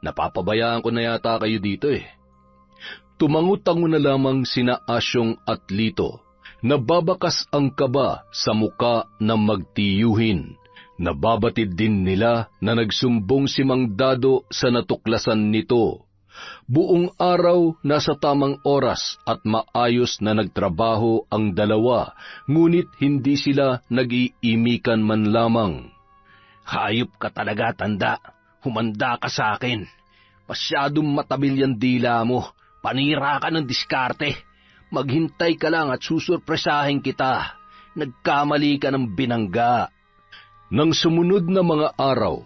napapabayaan ko na yata kayo dito eh. Tumangutango na lamang sina Asyong at Lito. Nababakas ang kaba sa muka ng magtiyuhin. Nababatid din nila na nagsumbong si Mang Dado sa natuklasan nito. Buong araw nasa tamang oras at maayos na nagtrabaho ang dalawa, ngunit hindi sila nag-iimikan man lamang. Hayop ka talaga, tanda. Humanda ka sa akin. Masyadong matabil yan dila mo. Panira ka ng diskarte. Maghintay ka lang at susurpresahin kita. Nagkamali ka ng binangga. Nang sumunod na mga araw,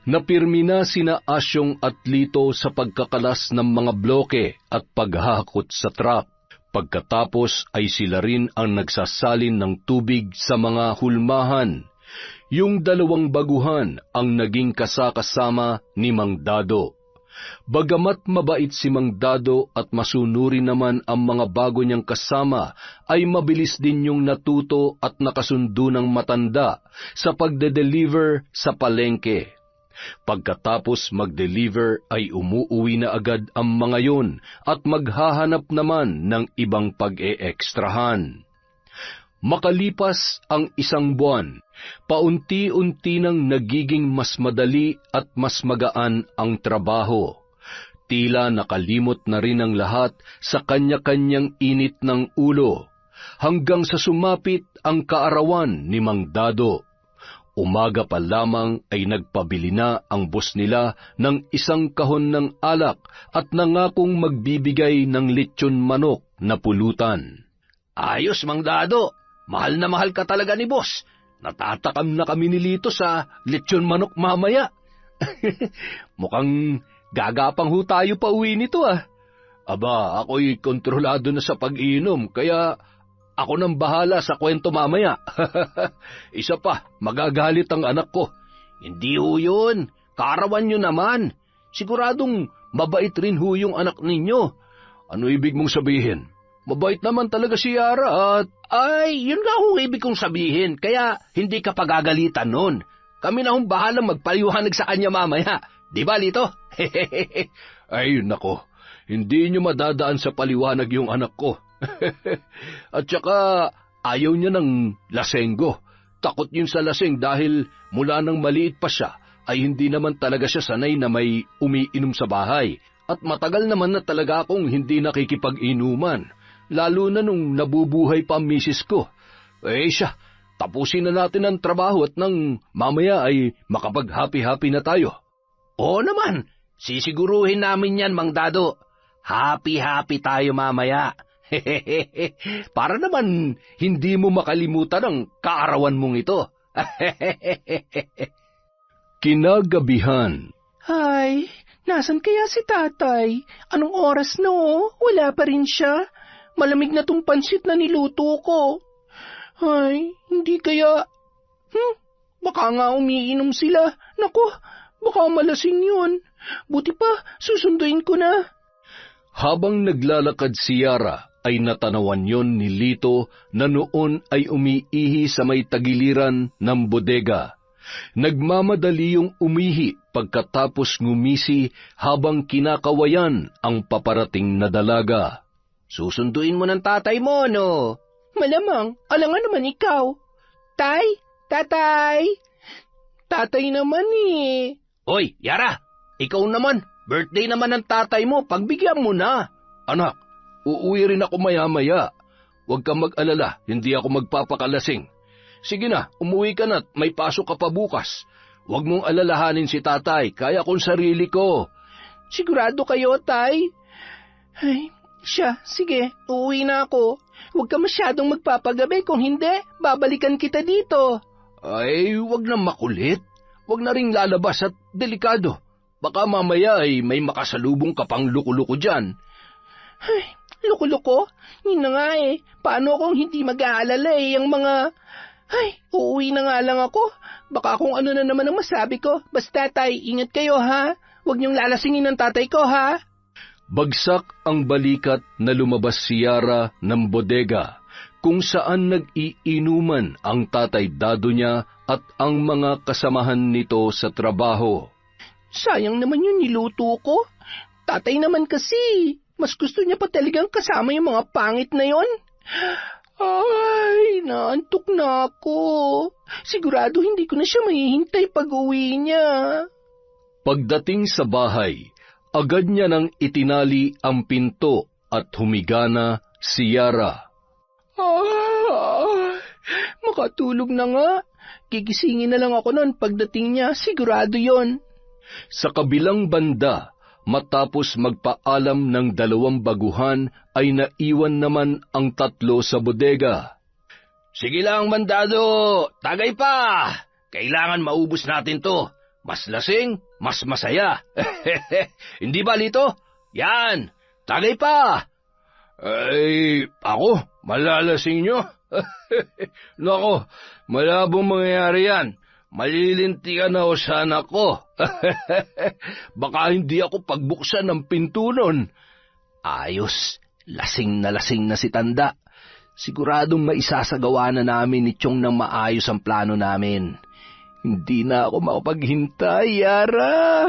napirmi na sina Asyong at Lito sa pagkakalas ng mga bloke at paghahakot sa truck. Pagkatapos ay sila rin ang nagsasalin ng tubig sa mga hulmahan. Yung dalawang baguhan ang naging kasakasama ni Mang Dado. Bagamat mabait si Mang Dado at masunuri naman ang mga bago niyang kasama, ay mabilis din yung natuto at nakasundo ng matanda sa pagde-deliver sa palengke. Pagkatapos mag-deliver ay umuuwi na agad ang mga yon at maghahanap naman ng ibang pag-e-ekstrahan. Makalipas ang 1 buwan, paunti-unti nang nagiging mas madali at mas magaan ang trabaho. Tila nakalimot na rin ang lahat sa kanya-kanyang init ng ulo, hanggang sa sumapit ang kaarawan ni Mang Dado. Umaga pa lamang ay nagpabili na ang boss nila ng 1 kahon ng alak at nangakong magbibigay ng lechon manok na pulutan. Ayos, Mang Dado. Mahal na mahal ka talaga ni boss. Natatakam na kami ni Lito sa lechon manok mamaya. Mukhang gagapang ho tayo pa uwi nito ah. Aba, ako'y kontrolado na sa pag-inom, kaya ako nang bahala sa kwento mamaya. Isa pa, magagalit ang anak ko. Hindi ho yun. Kaarawan nyo naman. Siguradong mabait rin ho yung anak ninyo. Ano ibig mong sabihin? Mabait naman talaga si Yara at... Ay, yun nga ho ibig kong sabihin, kaya hindi ka pagagalitan nun. Kami na hong bahalang magpaliwanag sa kanya mamaya. Di ba, Lito? Ay, nako. Hindi nyo madadaan sa paliwanag yung anak ko. At saka, ayaw niya ng lasenggo. Takot yun sa laseng dahil mula nang maliit pa siya, ay hindi naman talaga siya sanay na may umiinom sa bahay. At matagal naman na talaga akong hindi nakikipag-inuman. Lalo na nung nabubuhay pa ang misis ko. Eh siya, tapusin na natin ang trabaho at nang mamaya ay makapag-happy-happy na tayo. Oo naman, sisiguruhin namin yan, Mang Dado. Happy-happy tayo mamaya. Para naman hindi mo makalimutan ang kaarawan mong ito. Kinagabihan. Ay, nasan kaya si tatay? Anong oras na Wala pa rin siya. Malamig na tong pansit na niluto ko. Ay, hindi kaya... baka nga umiinom sila. Naku, baka malasing yun. Buti pa, susunduin ko na. Habang naglalakad si Yara, ay natanawan yon ni Lito na noon ay umiihi sa may tagiliran ng bodega. Nagmamadali yung umihi pagkatapos ngumisi habang kinakawayan ang paparating na dalaga. Susunduin mo ng tatay mo, no? Malamang, alangan naman ikaw. Tay, tatay. Tatay naman eh. Hoy, Yara, ikaw naman. Birthday naman ng tatay mo, pagbigyan mo na. Anak, uuwi rin ako maya-maya. Huwag kang mag-alala, hindi ako magpapakalasing. Sige na, umuwi ka na't may pasok ka pa bukas. Huwag mong alalahanin si tatay, kaya kong sarili ko. Sigurado kayo, tay? Ay, siya, sige, uuwi na ako. Huwag ka masyadong magpapagabi, kung hindi, babalikan kita dito. Ay, huwag na makulit. Huwag na ring lalabas at delikado. Baka mamaya ay may makasalubong ka pang luko-luko dyan. Ay, luko-luko? Yun na nga eh. Paano kung hindi mag-aalala ang mga... Ay, uuwi na nga lang ako. Baka kung ano na naman ang masabi ko. Basta tay, ingat kayo ha. Huwag niyong lalasingin ng tatay ko ha. Bagsak ang balikat na lumabas si Yara ng bodega, kung saan nag-iinuman ang tatay Dado niya at ang mga kasamahan nito sa trabaho. Sayang naman yung niluto ko. Tatay naman kasi, mas gusto niya pa talagang kasama yung mga pangit na yon. Ay, naantok na ako. Sigurado hindi ko na siya mahihintay pag-uwi niya. Pagdating sa bahay, agad niya nang itinali ang pinto at humiga na si Yara. Makatulog na nga. Gigisingin na lang ako noon pagdating niya, sigurado yon. Sa kabilang banda, matapos magpaalam ng 2 baguhan, ay naiwan naman ang 3 sa bodega. Sige lang, mandado, tagay pa! Kailangan maubos natin to. Mas lasing, mas masaya. Hindi ba, Lito? Yan, tagay pa! Ay, ako? Malalasing nyo? Nako, malabong mangyayari yan. Malilintikan na o sana ko. Baka hindi ako pagbuksan ng pinto nun. Ayos, lasing na si Tanda. Siguradong maisasagawa na namin ni Chong ng maayos ang plano namin. Hindi na ako makapaghintay, Yara.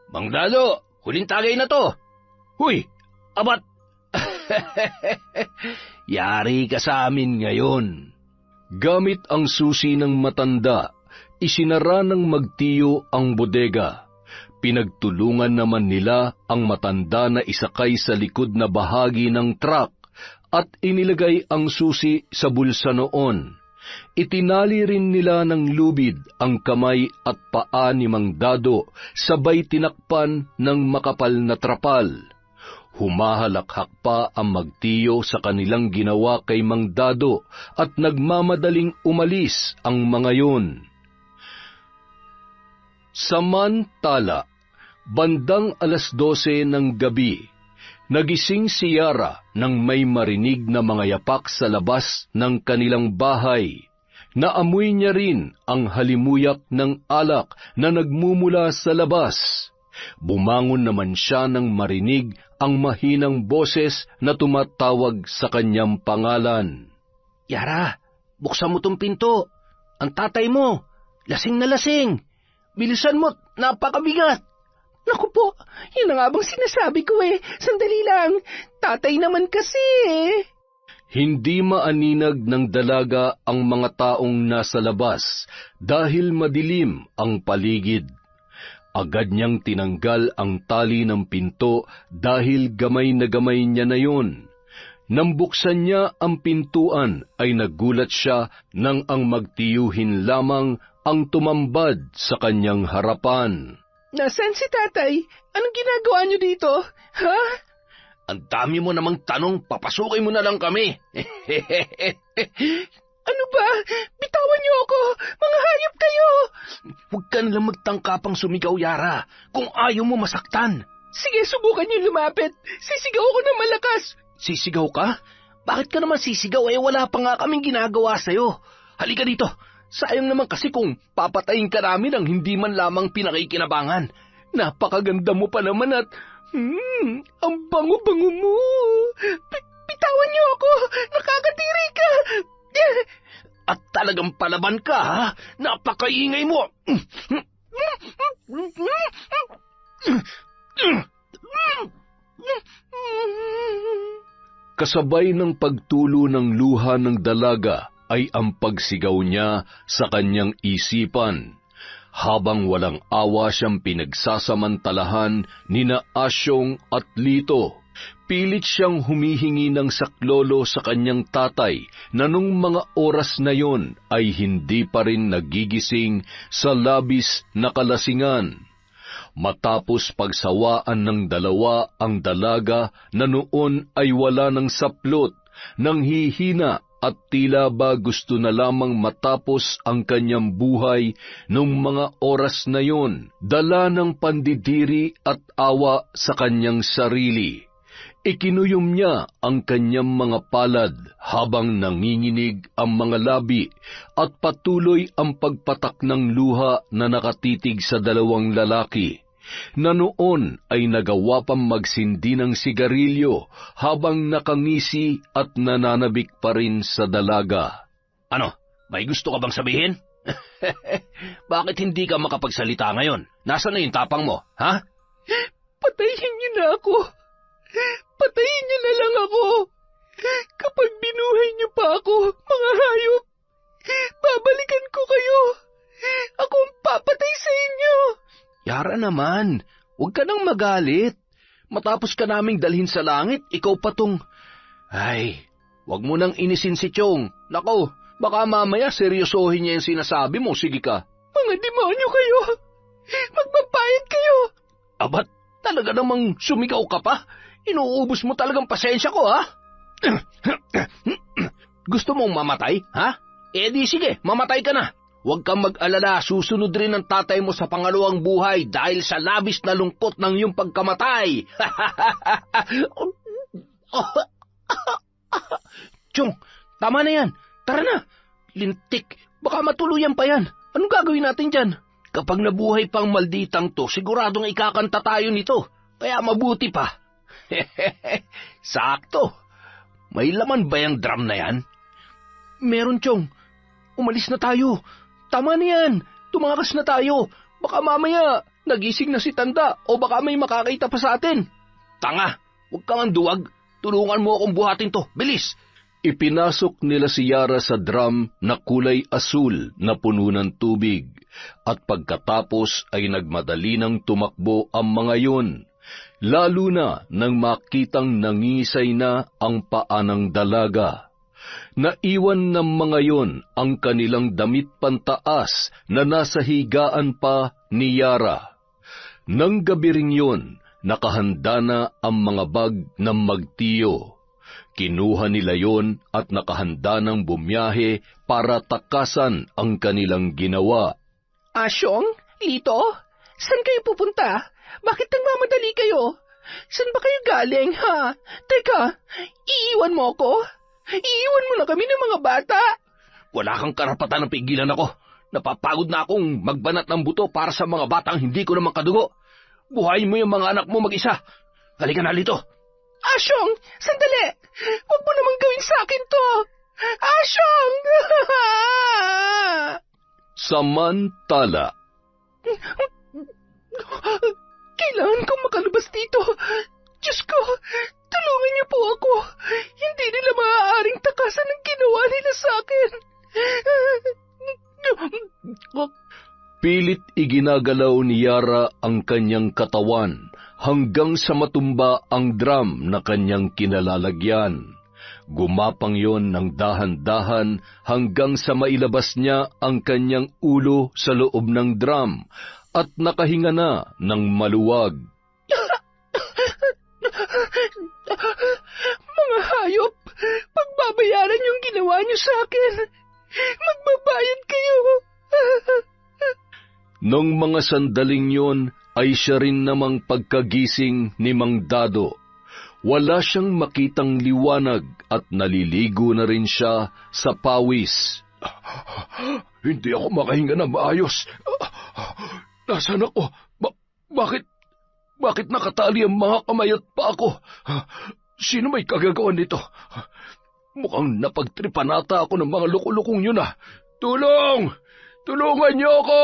Mang Dado, huling tagay na to. Huy, abat. Yari ka sa amin ngayon. Gamit ang susi ng matanda, isinara ng magtiyo ang bodega. Pinagtulungan naman nila ang matanda na isakay sa likod na bahagi ng truck at inilagay ang susi sa bulsa noon. Itinali rin nila ng lubid ang kamay at paa ni Mang Dado, sabay tinakpan ng makapal na trapal. Humahalakhak pa ang magtiyo sa kanilang ginawa kay Mang Dado at nagmamadaling umalis ang mga yun. Samantala, bandang 12:00 ng gabi, nagising si Yara nang may marinig na mga yapak sa labas ng kanilang bahay. Naamoy niya rin ang halimuyak ng alak na nagmumula sa labas. Bumangon naman siya nang marinig ang mahinang boses na tumatawag sa kanyang pangalan. Yara, buksan mo tong pinto. Ang tatay mo, lasing na lasing. Bilisan mo, napakabigat. Naku po, yun na nga bang sinasabi ko eh. Sandali lang, tatay naman kasi eh. Hindi maaninag ng dalaga ang mga taong nasa labas dahil madilim ang paligid. Agad niyang tinanggal ang tali ng pinto dahil gamay na gamay niya na yun. Nang buksan niya ang pintuan ay nagulat siya nang ang magtiyuhin lamang ang tumambad sa kanyang harapan. Nasaan si tatay? Anong ginagawa niyo dito? Ha? Ang dami mo namang tanong, papasukin mo na lang kami. Ano ba? Bitawan niyo ako! Mga hayop kayo! Huwag ka nalang magtangkapang sumigaw, Yara, kung ayaw mo masaktan. Sige, subukan niyo lumapit. Sisigaw ako ng malakas. Sisigaw ka? Bakit ka naman sisigaw? Wala pa nga kaming ginagawa sa'yo. Halika dito. Sayang naman kasi kung papatayin ka namin ang hindi man lamang pinakikinabangan. Napakaganda mo pa naman at ang bango-bango mo. Bitawan niyo ako! Nakakadiri ka! At talagang palaban ka, ha? Napakaingay mo! Kasabay ng pagtulo ng luha ng dalaga ay ang pagsigaw niya sa kanyang isipan, habang walang awa siyang pinagsasamantalahan nina Asyong at Lito. Pilit siyang humihingi ng saklolo sa kanyang tatay na nung mga oras na yon ay hindi pa rin nagigising sa labis na kalasingan. Matapos pagsawaan ng dalawa ang dalaga na noon ay wala ng saplot, nang hihina at tila ba gusto na lamang matapos ang kanyang buhay nung mga oras na yon, dala ng pandidiri at awa sa kanyang sarili. Ikinuyom niya ang kanyang mga palad habang nanginginig ang mga labi at patuloy ang pagpatak ng luha na nakatitig sa dalawang lalaki, na noon ay nagawa pang magsindi ng sigarilyo habang nakangisi at nananabik pa rin sa dalaga. Ano, may gusto ka bang sabihin? Bakit hindi ka makapagsalita ngayon? Nasaan na yung tapang mo, ha? Patayin niyo na ako! Patayin niyo na lang ako! naman. Huwag ka nang magalit. Matapos ka naming dalhin sa langit, ikaw pa tong... Ay, huwag mo nang inisin si Chong. Nako, baka mamaya seryosohin niya yung sinasabi mo. Sige ka. Mga demonyo kayo! Magbabayad kayo! Abat, talaga namang sumigaw ka pa? Inuubos mo talagang pasensya ko, ha? Gusto mong mamatay, ha? Eh di sige, mamatay ka na. Huwag kang mag-alala, susunod rin ang tatay mo sa pangalawang buhay dahil sa labis na lungkot ng iyong pagkamatay. Chong, tama na yan. Tara na. Lintik, baka matuluyan pa yan. Anong gagawin natin dyan? Kapag nabuhay pang malditang to, siguradong ikakanta tayo nito. Kaya mabuti pa. Sakto. May laman ba yung drum na yan? Meron, Chong. Umalis na tayo. Tama na yan. Tumakas na tayo. Baka mamaya nagising na si Tanda o baka may makakita pa sa atin. Tanga, huwag kang duwag. Tulungan mo akong buhatin to. Bilis! Ipinasok nila si Yara sa drum na kulay asul na puno ng tubig, at pagkatapos ay nagmadali ng tumakbo ang mga yun, lalo na nang makitang nangisay na ang paa ng dalaga. Naiwan ng mga yon ang kanilang damit pantaas na nasa higaan pa ni Yara. Nang gabi ring yun, nakahanda na ang mga bag ng magtiyo. Kinuha nila yon at nakahanda ng bumiyahe para takasan ang kanilang ginawa. Asyong? Lito? Saan kayo pupunta? Bakit nagmamadali kayo? Saan ba kayo galing, ha? Teka, iiwan mo ako? Iiwan mo na kami ng mga bata? Wala kang karapatan na pigilan ako. Napapagod na akong magbanat ng buto para sa mga batang hindi ko naman kadugo. Buhayin mo yung mga anak mo mag-isa. Halika na, Lito. Asyong, sandali! Huwag mo namang gawin sa akin to! Asyong! Samantala, Kailangan kong makalabas dito. Diyos ko, tulungan niyo po ako. Hindi nila maaaring takasan ang ginawa nila sa akin. pilit iginagalaw ni Yara ang kanyang katawan hanggang sa matumba ang drum na kanyang kinalalagyan. Gumapang yon ng dahan-dahan hanggang sa mailabas niya ang kanyang ulo sa loob ng drum at nakahinga na ng maluwag. Mga hayop, pagbabayaran yung ginawa niyo sa akin. Magbabayad kayo. Nung mga sandaling yon ay siya rin namang pagkagising ni Mang Dado. Wala siyang makitang liwanag at naliligo na rin siya sa pawis. Hindi ako makahinga na maayos. Nasaan ako? Bakit nakatali ang mga kamay at paa ko? Sino may kagagawan nito? Mukhang napagtripan ata ako ng mga lukulukong yun ah. Tulong! Tulungan niyo ako!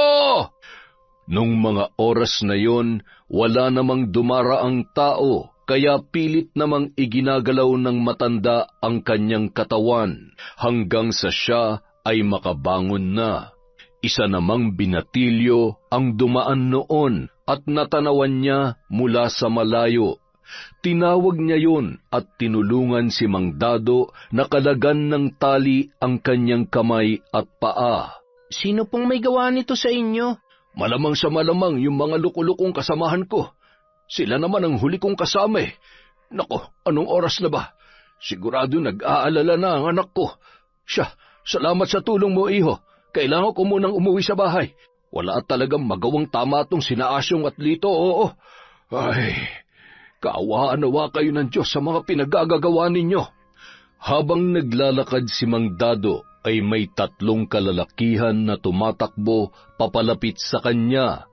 Nung mga oras na yon, wala namang dumaraang tao, kaya pilit namang iginagalaw ng matanda ang kanyang katawan hanggang sa siya ay makabangon na. Isa namang binatilyo ang dumaan noon at natanawan niya mula sa malayo. Tinawag niya yon at tinulungan si Mang Dado na kalagan ng tali ang kanyang kamay at paa. Sino pong may gawa nito sa inyo? Malamang sa malamang yung mga lukulukong kasamahan ko. Sila naman ang huli kong kasama eh. Nako, anong oras na ba? Sigurado nag-aalala na ang anak ko. Siya, salamat sa tulong mo, iho. Kailangan ko munang umuwi sa bahay. Wala talagang magawang tama tong sina Asyong at Lito, oo. Ay, kaawaan nawa kayo ng Diyos sa mga pinagagagawa ninyo. Habang naglalakad si Mang Dado, ay may 3 kalalakihan na tumatakbo papalapit sa kanya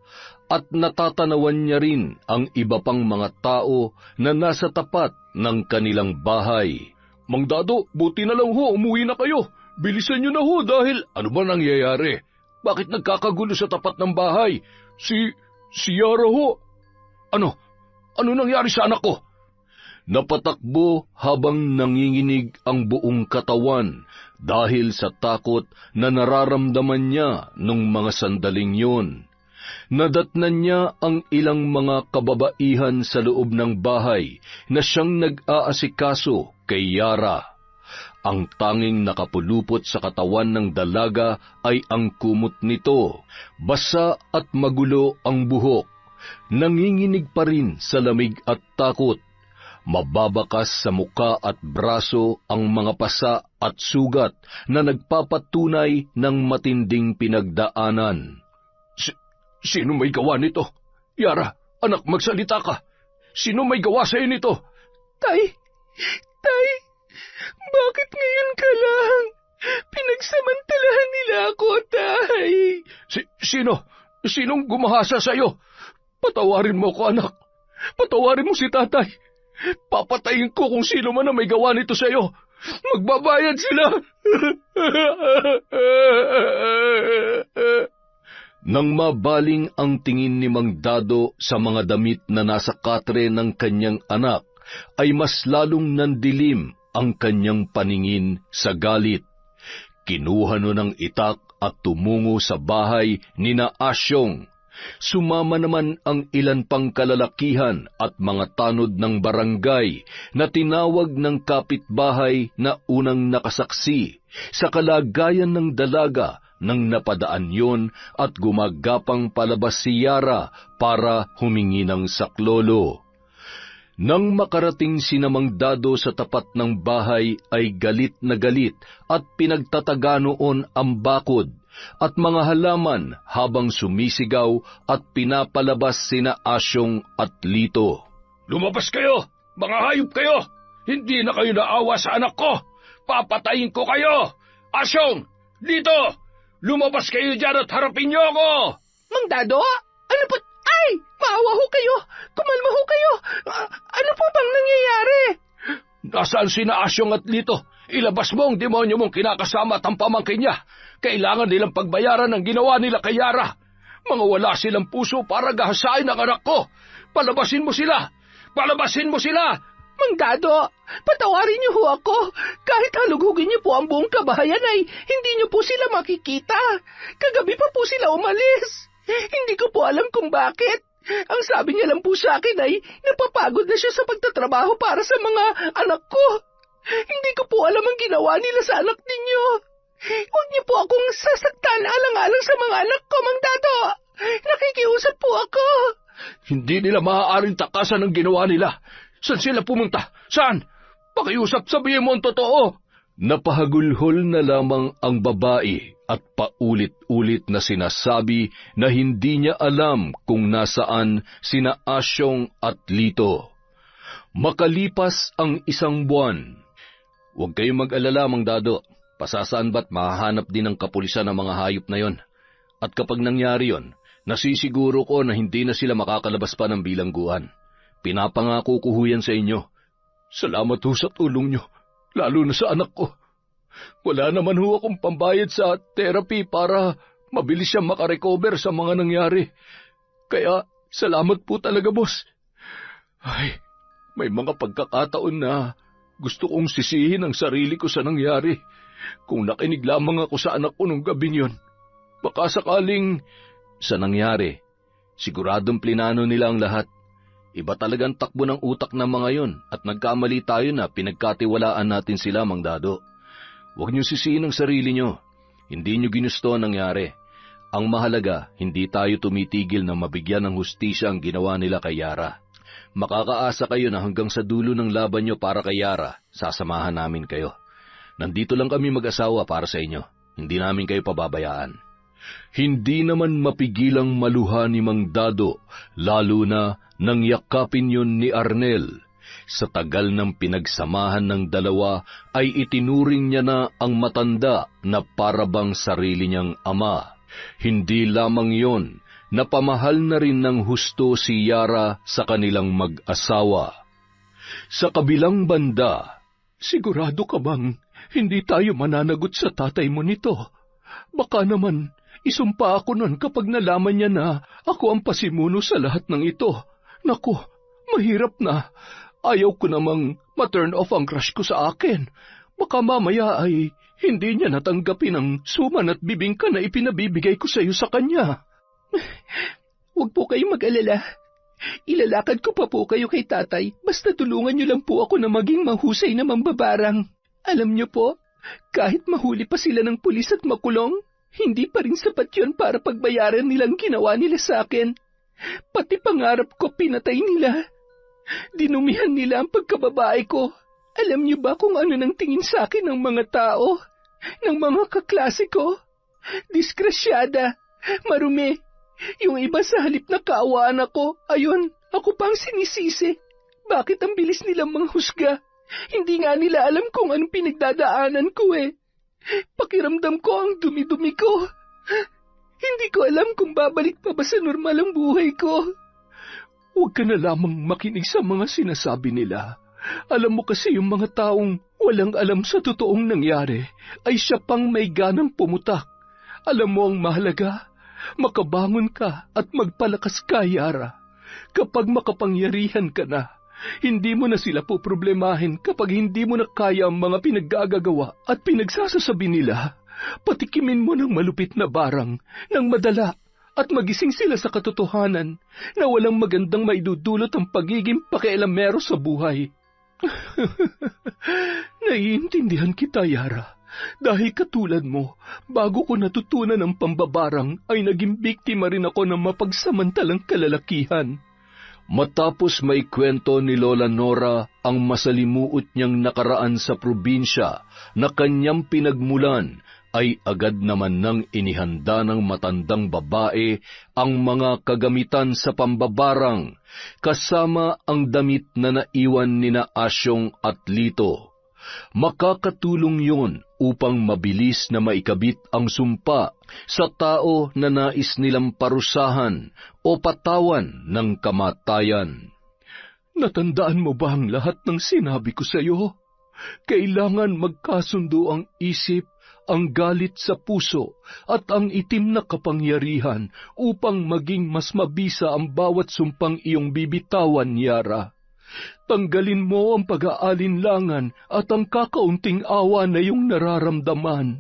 at natatanawan niya rin ang iba pang mga tao na nasa tapat ng kanilang bahay. Mang Dado, buti na lang ho, umuwi na kayo. Bilisan niyo na ho dahil ano ba nangyayari? Bakit nagkakagulo sa tapat ng bahay? Si Yara ho. Ano nangyari sa anak ko? Napatakbo habang nanginginig ang buong katawan dahil sa takot na nararamdaman niya nung mga sandaling yun. Nadatnan niya ang ilang mga kababaihan sa loob ng bahay na siyang nag-aasikaso kay Yara. Ang tanging nakapulupot sa katawan ng dalaga ay ang kumot nito. Basa at magulo ang buhok. Nanginginig pa rin sa lamig at takot. Mababakas sa muka at braso ang mga pasa at sugat na nagpapatunay ng matinding pinagdaanan. Sino may gawa nito? Yara, anak, magsalita ka. Sino may gawa sa iyo nito? Tay, bakit ngayon ka lang? Pinagsamantalahan nila ako, Tay. Sinong gumahasa sa iyo? Patawarin mo ko, anak. Patawarin mo si tatay. Papatayin ko kung sino man na may gawa nito sa iyo. Magbabayad sila. Nang mabaling ang tingin ni Mang Dado sa mga damit na nasa katre ng kanyang anak, ay mas lalong nandilim ang kanyang paningin sa galit. Kinuha no ng itak at tumungo sa bahay ni na Asyong. Sumama naman ang ilan pang kalalakihan at mga tanod ng barangay na tinawag ng kapitbahay na unang nakasaksi sa kalagayan ng dalaga nang napadaan yon at gumagapang palabas si Yara para humingi ng saklolo. Nang makarating si Mang Dado sa tapat ng bahay ay galit na galit at pinagtataga noon ang bakod at mga halaman habang sumisigaw at pinapalabas sina Asyong at Lito. Lumabas kayo! Mga hayop kayo! Hindi na kayo naawa sa anak ko! Papatayin ko kayo! Asyong! Lito! Lumabas kayo dyan at harapin niyo ako! Mang Dado, ano po? Ay! Maawa ho kayo! Kumalma ho kayo! Ano po bang nangyayari? Nasaan sina Asyong at Lito? Ilabas mo ang demonyo mong kinakasama at ang pamangkin niya. Kailangan nilang pagbayaran ng ginawa nila kay Yara. Mga wala silang puso para gahasain ang anak ko. Palabasin mo sila! Palabasin mo sila! Mang Dado, patawarin niyo ho ako. Kahit halugugin niyo po ang buong kabahayan ay hindi niyo po sila makikita. Kagabi pa po sila umalis. Hindi ko po alam kung bakit. Ang sabi niya lang po sa akin ay napapagod na siya sa pagtatrabaho para sa mga anak ko. Hindi ko po alam ang ginawa nila sa anak ninyo. Huwag niyo po akong sasaktan alang-alang sa mga anak ko, Mang Dado. Nakikiusap po ako. Hindi nila maaaring takasan ang ginawa nila. Saan sila pumunta? Saan? Pakiusap, sabihin mo ang totoo. Napahagulhol na lamang ang babae at paulit-ulit na sinasabi na hindi niya alam kung nasaan sina Asyong at Lito. Makalipas ang 1 buwan. Huwag kayong mag-alala, Mang Dado. Pasasaan ba't mahahanap din ng kapulisan ng mga hayop na yon? At kapag nangyari yon, nasisiguro ko na hindi na sila makakalabas pa ng bilangguan. Pinapangako ko yan sa inyo. Salamat ho sa tulong nyo, lalo na sa anak ko. Wala naman ho akong pambayad sa therapy para mabilis siyang makarecover sa mga nangyari. Kaya salamat po talaga, boss. Ay, may mga pagkakataon na gusto kong sisihin ang sarili ko sa nangyari. Kung nakinig lamang ako sa anak ko nung gabing yon, baka sakaling... Sa nangyari, siguradong plinano nila ang lahat. Iba talagang takbo ng utak ng mga yon at nagkamali tayo na pinagkatiwalaan natin sila, Mang Dado. Huwag niyo sisihin ang sarili niyo. Hindi niyo ginusto ang nangyari. Ang mahalaga, hindi tayo tumitigil na mabigyan ng hustisya ang ginawa nila kay Yara. Makakaasa kayo na hanggang sa dulo ng laban niyo para kay Yara, sasamahan namin kayo. Nandito lang kami mag-asawa para sa inyo. Hindi namin kayo pababayaan. Hindi naman mapigilang maluha ni Mang Dado, lalo na nang yakapin yun ni Arnel. Sa tagal ng pinagsamahan ng dalawa ay itinuring niya na ang matanda na parabang sarili niyang ama. Hindi lamang yon, napamahal na rin ng husto si Yara sa kanilang mag-asawa. Sa kabilang banda, sigurado ka bang hindi tayo mananagot sa tatay mo nito? Baka naman isumpa ako nun kapag nalaman niya na ako ang pasimuno sa lahat ng ito. Naku, mahirap na. Ayaw ko namang ma-turn off ang crush ko sa akin. Baka mamaya ay hindi niya natanggapin ang suman at bibingka na ipinabibigay ko sa iyo sa kanya. Huwag po kayong mag-alala. Ilalakad ko pa po kayo kay tatay, basta tulungan niyo lang po ako na maging mahusay na mambabarang. Alam niyo po, kahit mahuli pa sila ng pulis at makulong, hindi pa rin sapat yun para pagbayaran nilang ginawa nila sa akin. Pati pangarap ko pinatay nila. Dinumihan nila ang pagkababae ko. Alam niyo ba kung ano nang tingin sa akin ng mga tao? Ng mga kaklase ko? Diskrasyada, marumi. Yung iba sa halip na kaawaan ako, ayun, ako pang sinisisi. Bakit ang bilis nilang manghusga? Hindi nga nila alam kung anong pinagdadaanan ko eh. Pakiramdam ko ang dumi-dumi ko. Hindi ko alam kung babalik pa ba sa normal ang buhay ko. Huwag ka na lamang makinig sa mga sinasabi nila. Alam mo kasi yung mga taong walang alam sa totoong nangyari ay siya pang may ganang pumutak. Alam mo ang mahalaga? Makabangon ka at magpalakas ka, Yara. Kapag makapangyarihan ka na, hindi mo na sila poproblemahin kapag hindi mo na kaya ang mga pinaggagawa at pinagsasasabi nila. Patikimin mo ng malupit na barang, ng madala, at magising sila sa katotohanan na walang magandang maidudulot ang pagiging pakialamero sa buhay. Naiintindihan kita, Yara. Dahil katulad mo, bago ko natutunan ang pambabarang ay naging biktima rin ako ng mapagsamantalang kalalakihan. Matapos may kwento ni Lola Nora ang masalimuot niyang nakaraan sa probinsya na kanyang pinagmulan, ay agad naman nang inihanda ng matandang babae ang mga kagamitan sa pambabarang, kasama ang damit na naiwan nina Asyong at Lito. Makakatulong yun upang mabilis na maikabit ang sumpa sa tao na nais nilang parusahan o patawan ng kamatayan. Natandaan mo ba ang lahat ng sinabi ko sa iyo? Kailangan magkasundo ang isip, ang galit sa puso, at ang itim na kapangyarihan upang maging mas mabisa ang bawat sumpang iyong bibitawan, Yara. Tanggalin mo ang pag-aalinlangan at ang kakaunting awa na iyong nararamdaman.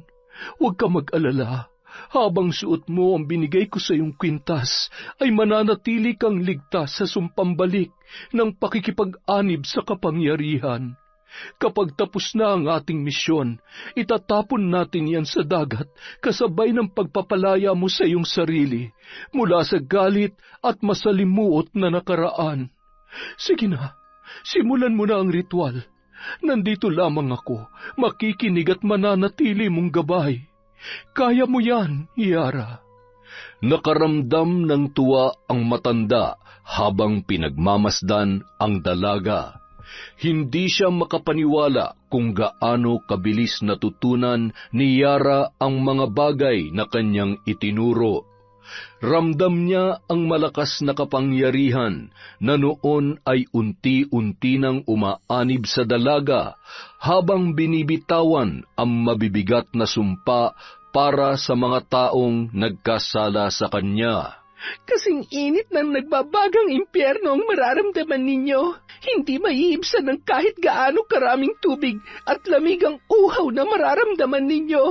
Huwag ka mag-alala. Habang suot mo ang binigay ko sa iyong kwintas, ay mananatili kang ligtas sa sumpambalik ng pakikipag-anib sa kapangyarihan. Kapag tapos na ang ating misyon, itatapon natin yan sa dagat kasabay ng pagpapalaya mo sa iyong sarili mula sa galit at masalimuot na nakaraan. Sige na, simulan mo na ang ritual. Nandito lamang ako, makikinig at mananatili mong gabay. Kaya mo yan, Yara. Nakaramdam ng tuwa ang matanda habang pinagmamasdan ang dalaga. Hindi siya makapaniwala kung gaano kabilis natutunan ni Yara ang mga bagay na kanyang itinuro. Ramdam niya ang malakas na kapangyarihan na noon ay unti-unti nang umaanib sa dalaga habang binibitawan ang mabibigat na sumpa para sa mga taong nagkasala sa kanya. Kasing init ng nagbabagang impyerno ang mararamdaman ninyo. Hindi maiibsan ng kahit gaano karaming tubig at lamig ang uhaw na mararamdaman ninyo.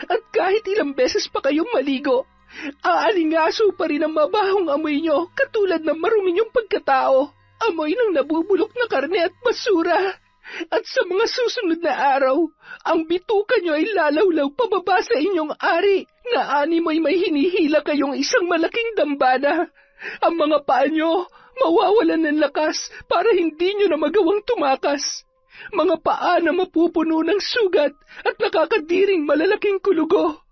At kahit ilang beses pa kayong maligo, aalingaso pa rin ang mabahong amoy nyo katulad ng marumi nyong pagkatao. Amoy ng nabubulok na karne at basura. At sa mga susunod na araw, ang bituka nyo ay lalawlaw pababa sa inyong ari na animoy may hinihila kayong isang malaking dambana. Ang mga paa nyo mawawalan ng lakas para hindi nyo na magawang tumakas. Mga paa na mapupuno ng sugat at nakakadiring malalaking kulugo.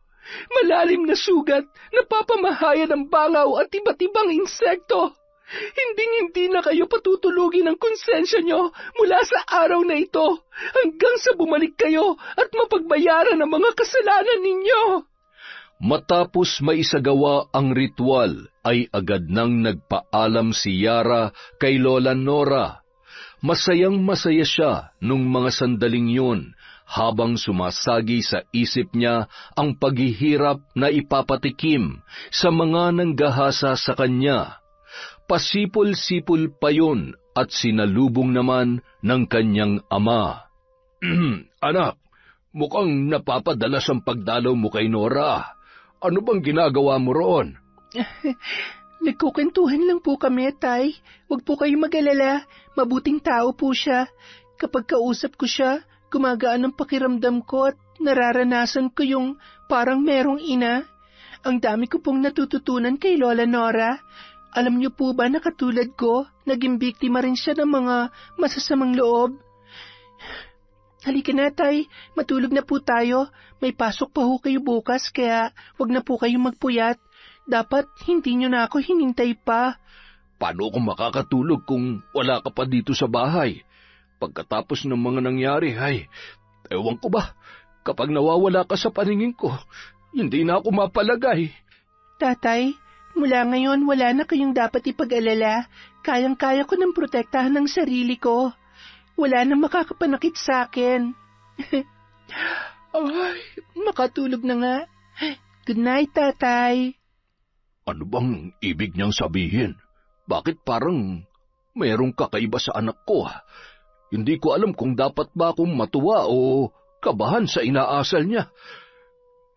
Malalim na sugat na papamahayan ng bangaw at iba't ibang insekto. Hinding-hindi na kayo patutulugin ng konsensya nyo mula sa araw na ito hanggang sa bumalik kayo at mapagbayaran ang mga kasalanan ninyo. Matapos maisagawa ang ritual, ay agad nang nagpaalam si Yara kay Lola Nora. Masayang-masaya siya nung mga sandaling yun habang sumasagi sa isip niya ang paghihirap na ipapatikim sa mga nanggahasa sa kanya. Pasipol-sipol pa yun at sinalubong naman ng kanyang ama. Anak, mukhang napapadalas ang pagdalaw mo kay Nora. Ano bang ginagawa mo roon? Nagkukwentuhan lang po kami, Tay. Huwag po kayong mag-alala. Mabuting tao po siya. Kapag kausap ko siya, gumagaan ang pakiramdam ko at nararanasan ko yung parang merong ina. Ang dami ko pong natututunan kay Lola Nora. Alam niyo po ba na katulad ko, naging biktima rin siya ng mga masasamang loob? Halika na, Tay. Matulog na po tayo. May pasok pa ho kayo bukas, kaya wag na po kayong magpuyat. Dapat hindi niyo na ako hinintay pa. Paano ako makakatulog kung wala ka pa dito sa bahay? Pagkatapos ng mga nangyari, ewan ko ba, kapag nawawala ka sa paningin ko, hindi na ako mapalagay. Tatay, mula ngayon wala na kayong dapat ipag-alala. Kayang-kaya ko ng protektahan ng sarili ko. Wala nang makakapanakit sa akin. Ay, makatulog na nga. Good night, Tatay. Ano bang ibig niyang sabihin? Bakit parang mayroong kakaiba sa anak ko? Hindi ko alam kung dapat ba akong matuwa o kabahan sa inaasal niya.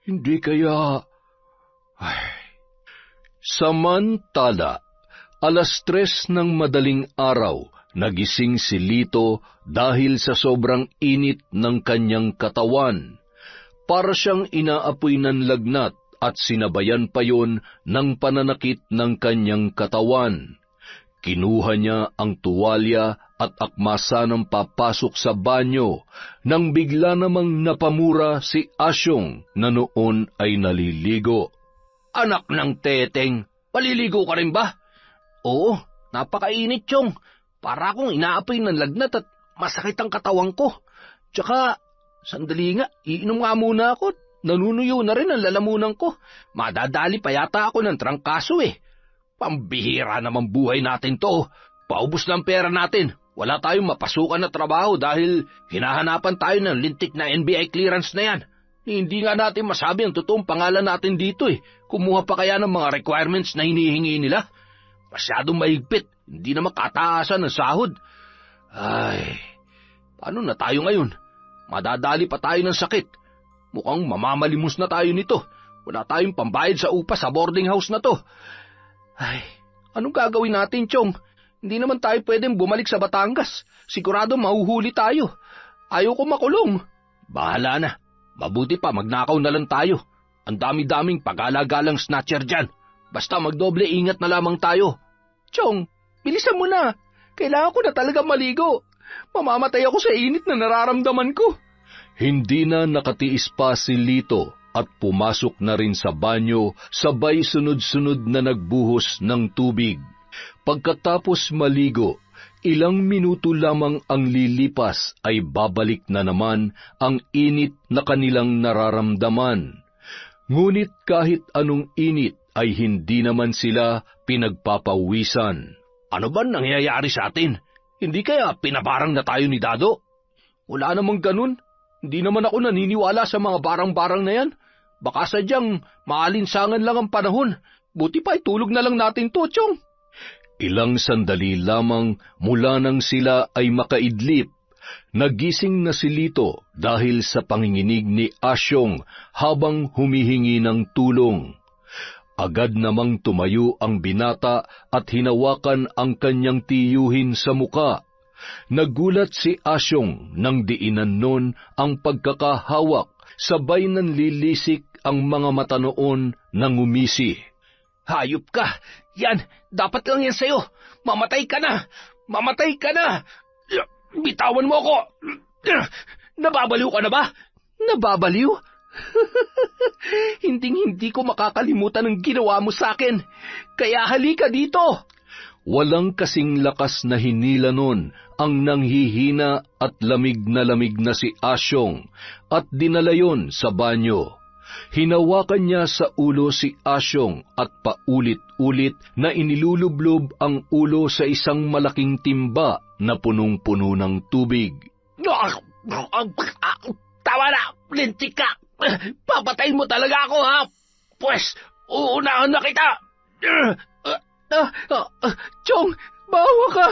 Hindi kaya... Samantala, 3:00 ng madaling araw, nagising si Lito dahil sa sobrang init ng kanyang katawan. Para siyang inaapoy ng lagnat at sinabayan pa yon ng pananakit ng kanyang katawan. Kinuha niya ang tuwalya at akmasa ng papasok sa banyo nang bigla namang napamura si Asyong na noon ay naliligo. Anak ng teteng, paliligo ka rin ba? Oo, napakainit, Chong. Para akong inaapoy ng lagnat at masakit ang katawan ko. Tsaka, sandali nga, iinom nga muna ako. Nanunuyo na rin ang lalamunan ko. Madadali pa yata ako ng trangkaso eh. Pambihira naman buhay natin to. Paubos na ang pera natin. Wala tayong mapasukan na trabaho dahil hinahanapan tayo ng lintik na NBI clearance na yan. Hindi nga natin masabi ang totoong pangalan natin dito eh. Kumuha pa kaya ng mga requirements na hinihingi nila? Masyadong mahigpit. Hindi na makataasan ng sahod. Ay, paano na tayo ngayon? Madadali pa tayo ng sakit. Mukhang mamamalimos na tayo nito. Wala tayong pambayad sa upa sa boarding house na to. Ay, anong gagawin natin, Chong? Hindi naman tayo pwedeng bumalik sa Batangas. Sigurado mahuhuli tayo. Ayaw ko makulong. Bahala na. Mabuti pa magnakaw na lang tayo. Ang dami-daming pag-alagalang snatcher dyan. Basta magdoble ingat na lamang tayo. Chong, bilisan mo na. Kailangan ko na talaga maligo. Mamamatay ako sa init na nararamdaman ko. Hindi na nakatiis pa si Lito at pumasok na rin sa banyo sabay sunod-sunod na nagbuhos ng tubig. Pagkatapos maligo, ilang minuto lamang ang lilipas ay babalik na naman ang init na kanilang nararamdaman. Ngunit kahit anong init ay hindi naman sila pinagpapawisan. Ano ba nangyayari sa atin? Hindi kaya pinabarang na tayo ni Dado? Wala namang ganun. Hindi naman ako naniniwala sa mga barang-barang na yan. Baka sadyang maalinsangan lang ang panahon. Buti pa itulog na lang natin to, Chong. Ilang sandali lamang mula nang sila ay makaidlip. Nagising na si Lito dahil sa panginginig ni Asyong habang humihingi ng tulong. Agad namang tumayo ang binata at hinawakan ang kanyang tiyuhin sa muka. Nagulat si Asyong nang diinan nun ang pagkakahawak, sabay nanlilisik ang mga mata noon na ngumisi. Hayop ka! Yan! Dapat lang yan sa'yo! Mamatay ka na! Mamatay ka na! Bitawan mo ako! Nababaliw ka na ba? Nababaliw? Hinding-hindi ko makakalimutan ang ginawa mo sa akin. Kaya halika dito! Walang kasing lakas na hinila nun ang nanghihina at lamig na si Asyong at dinala yon sa banyo. Hinawakan niya sa ulo si Asyong at paulit-ulit na inilulublob ang ulo sa isang malaking timba na punong-puno ng tubig. Tama na! Lintik ka! Papatayin mo talaga ako, ha? Pwes, uunahan na kita! Chong, bawa ka!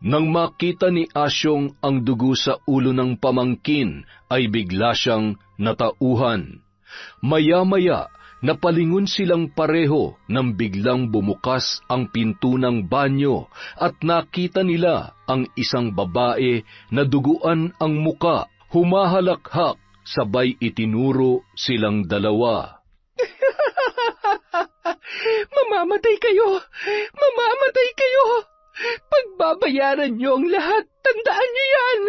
Nang makita ni Asyong ang dugo sa ulo ng pamangkin, ay bigla siyang natauhan. Maya-maya, Napalingon silang pareho nang biglang bumukas ang pinto ng banyo at nakita nila ang isang babae na duguan ang muka, humahalakhak, sabay itinuro silang dalawa. Mamamatay kayo! Mamamatay kayo! Pagbabayaran niyo ang lahat, tandaan niyo yan!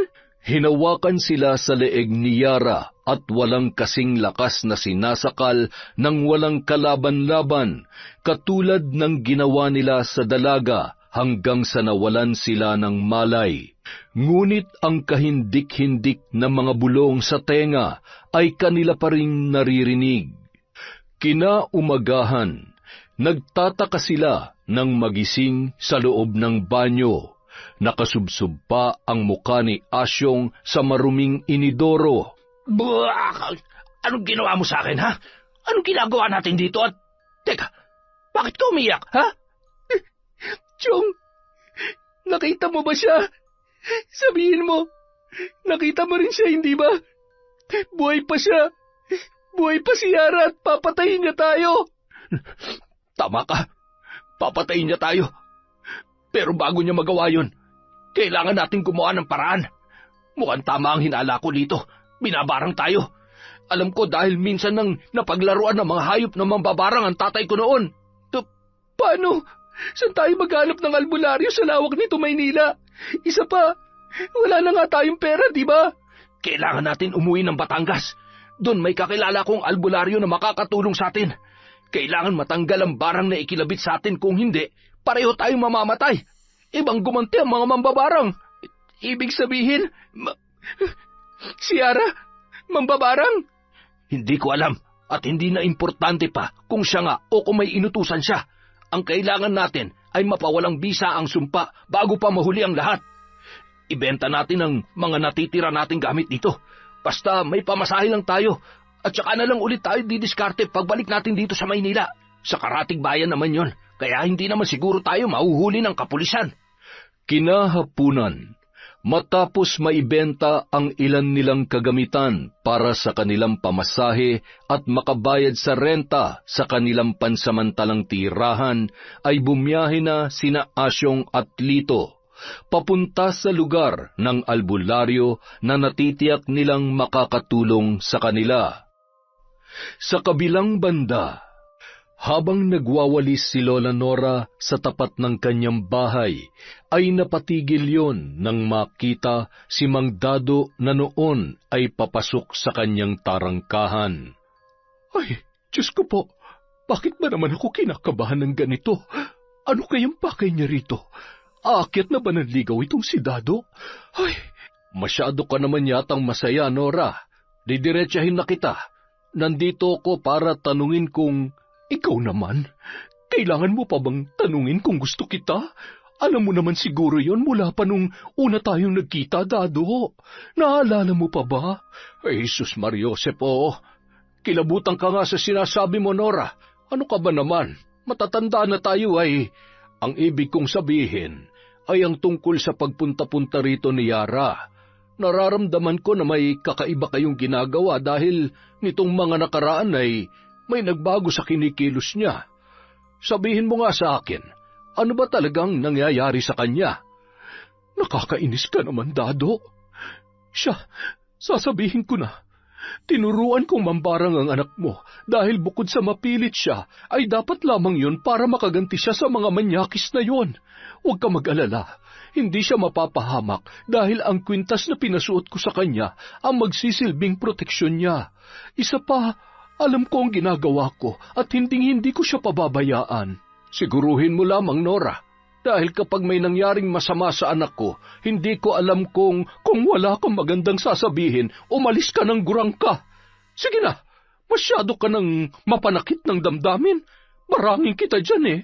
Hinawakan sila sa leeg ni Yara at walang kasing lakas na sinasakal ng walang kalaban-laban, katulad ng ginawa nila sa dalaga hanggang sa nawalan sila ng malay. Ngunit ang kahindik-hindik na mga bulong sa tenga ay kanila pa ring naririnig. Kinaumagahan, nagtataka sila nang magising sa loob ng banyo. Nakasubsob pa ang muka ni Asyong sa maruming inidoro. Buwak! Anong ginawa mo sa akin, ha? Anong ginagawa natin dito at... Teka, bakit ka umiyak, ha? Chong, nakita mo ba siya? Sabihin mo, nakita mo rin siya, hindi ba? Buhay pa siya. Buhay pa si Yara at papatayin niya tayo. Tama ka. Papatayin niya tayo. Pero bago niya magawa yun, kailangan natin gumawa ng paraan. Mukhang tama ang hinala ko dito. Binabarang tayo. Alam ko dahil minsan nang napaglaruan ng mga hayop na mambabarang ang tatay ko noon. Paano? Saan tayo maghanap ng albularyo sa lawak nito, Maynila? Isa pa, wala na nga tayong pera, di ba? Kailangan natin umuwi ng Batangas. Doon may kakilala kong albularyo na makakatulong sa atin. Kailangan matanggal ang barang na ikilabit sa atin, kung hindi, pareho tayong mamamatay. Ibang gumanti ang mga mambabarang. Ibig sabihin, si Yara, mambabarang? Hindi ko alam at hindi na importante pa kung siya nga o kung may inutusan siya. Ang kailangan natin ay mapawalang bisa ang sumpa bago pa mahuli ang lahat. Ibenta natin ang mga natitira nating gamit dito. Basta may pamasahe lang tayo at saka na lang ulit tayo didiskarte pagbalik natin dito sa Maynila. Sa karatig bayan naman yon, kaya hindi naman siguro tayo mahuhuli ng kapulisan. Kinahapunan, matapos maibenta ang ilan nilang kagamitan para sa kanilang pamasahe at makabayad sa renta sa kanilang pansamantalang tirahan, ay bumiyahe na sina Asyong at Lito, papunta sa lugar ng albularyo na natitiyak nilang makakatulong sa kanila. Sa kabilang banda, habang nagwawalis si Lola Nora sa tapat ng kanyang bahay, ay napatigil yon nang makita si Mang Dado na noon ay papasok sa kanyang tarangkahan. Ay, Diyos ko po, bakit ba naman ako kinakabahan ng ganito? Ano kayang pakay niya rito? Aakyat na ba ng ligaw itong si Dado? Ay, masyado ka naman yatang masaya, Nora. Didiretsahin na kita. Nandito ako para tanungin kung... Ikaw naman, kailangan mo pa bang tanungin kung gusto kita? Alam mo naman siguro yon mula pa nung una tayong nagkita, Dado. Naalala mo pa ba? Ay, Jesus Mariosepo, kilabutan ka nga sa sinasabi mo, Nora. Ano ka ba naman? Matatanda na tayo ay... Ang ibig kong sabihin ay ang tungkol sa pagpunta-punta rito ni Yara. Nararamdaman ko na may kakaiba kayong ginagawa dahil nitong mga nakaraan ay... may nagbago sa kinikilos niya. Sabihin mo nga sa akin, ano ba talagang nangyayari sa kanya? Nakakainis ka naman, Dado. Siya, sasabihin ko na. Tinuruan kong mambarang ang anak mo dahil bukod sa mapilit siya, ay dapat lamang yun para makaganti siya sa mga manyakis na yon. Huwag ka mag-alala. Hindi siya mapapahamak dahil ang kwintas na pinasuot ko sa kanya ang magsisilbing proteksyon niya. Isa pa, alam ko ang ginagawa ko at hindi ko siya pababayaan. Siguruhin mo lamang, Nora, dahil kapag may nangyaring masama sa anak ko, hindi ko alam kung wala kang magandang sasabihin, umalis ka ng gurang ka. Sige na, masyado ka nang mapanakit ng damdamin. Barangin kita dyan eh.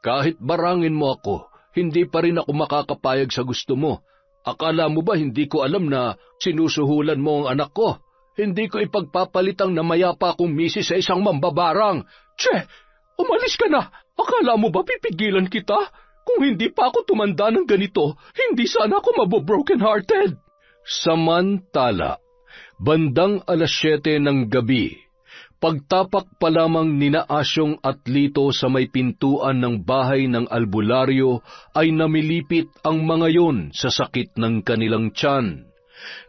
Kahit barangin mo ako, hindi pa rin ako makakapayag sa gusto mo. Akala mo ba hindi ko alam na sinusuhulan mo ang anak ko? Hindi ko ipagpapalitang na mayapa akong misis sa isang mambabarang. Che, umalis ka na. Akala mo ba pipigilan kita? Kung hindi pa ako tumanda ng ganito, hindi sana ako mabobroken-hearted. Samantala, bandang 7:00 ng gabi, Pagtapak pa lamang nina Asyong at Lito sa may pintuan ng bahay ng albularyo ay namilipit ang mga yon sa sakit ng kanilang tiyan.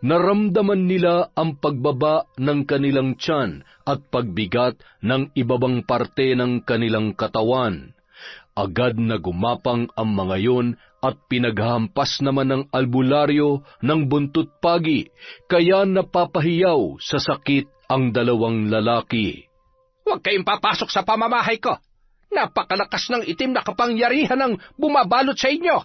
Naramdaman nila ang pagbaba ng kanilang tiyan at pagbigat ng ibabang parte ng kanilang katawan. Agad na gumapang ang mga yon at pinaghampas naman ng albularyo ng buntot pagi, kaya napapahiyaw sa sakit ang dalawang lalaki. Huwag kayong papasok sa pamamahay ko. Napakalakas ng itim na kapangyarihan ang bumabalot sa inyo.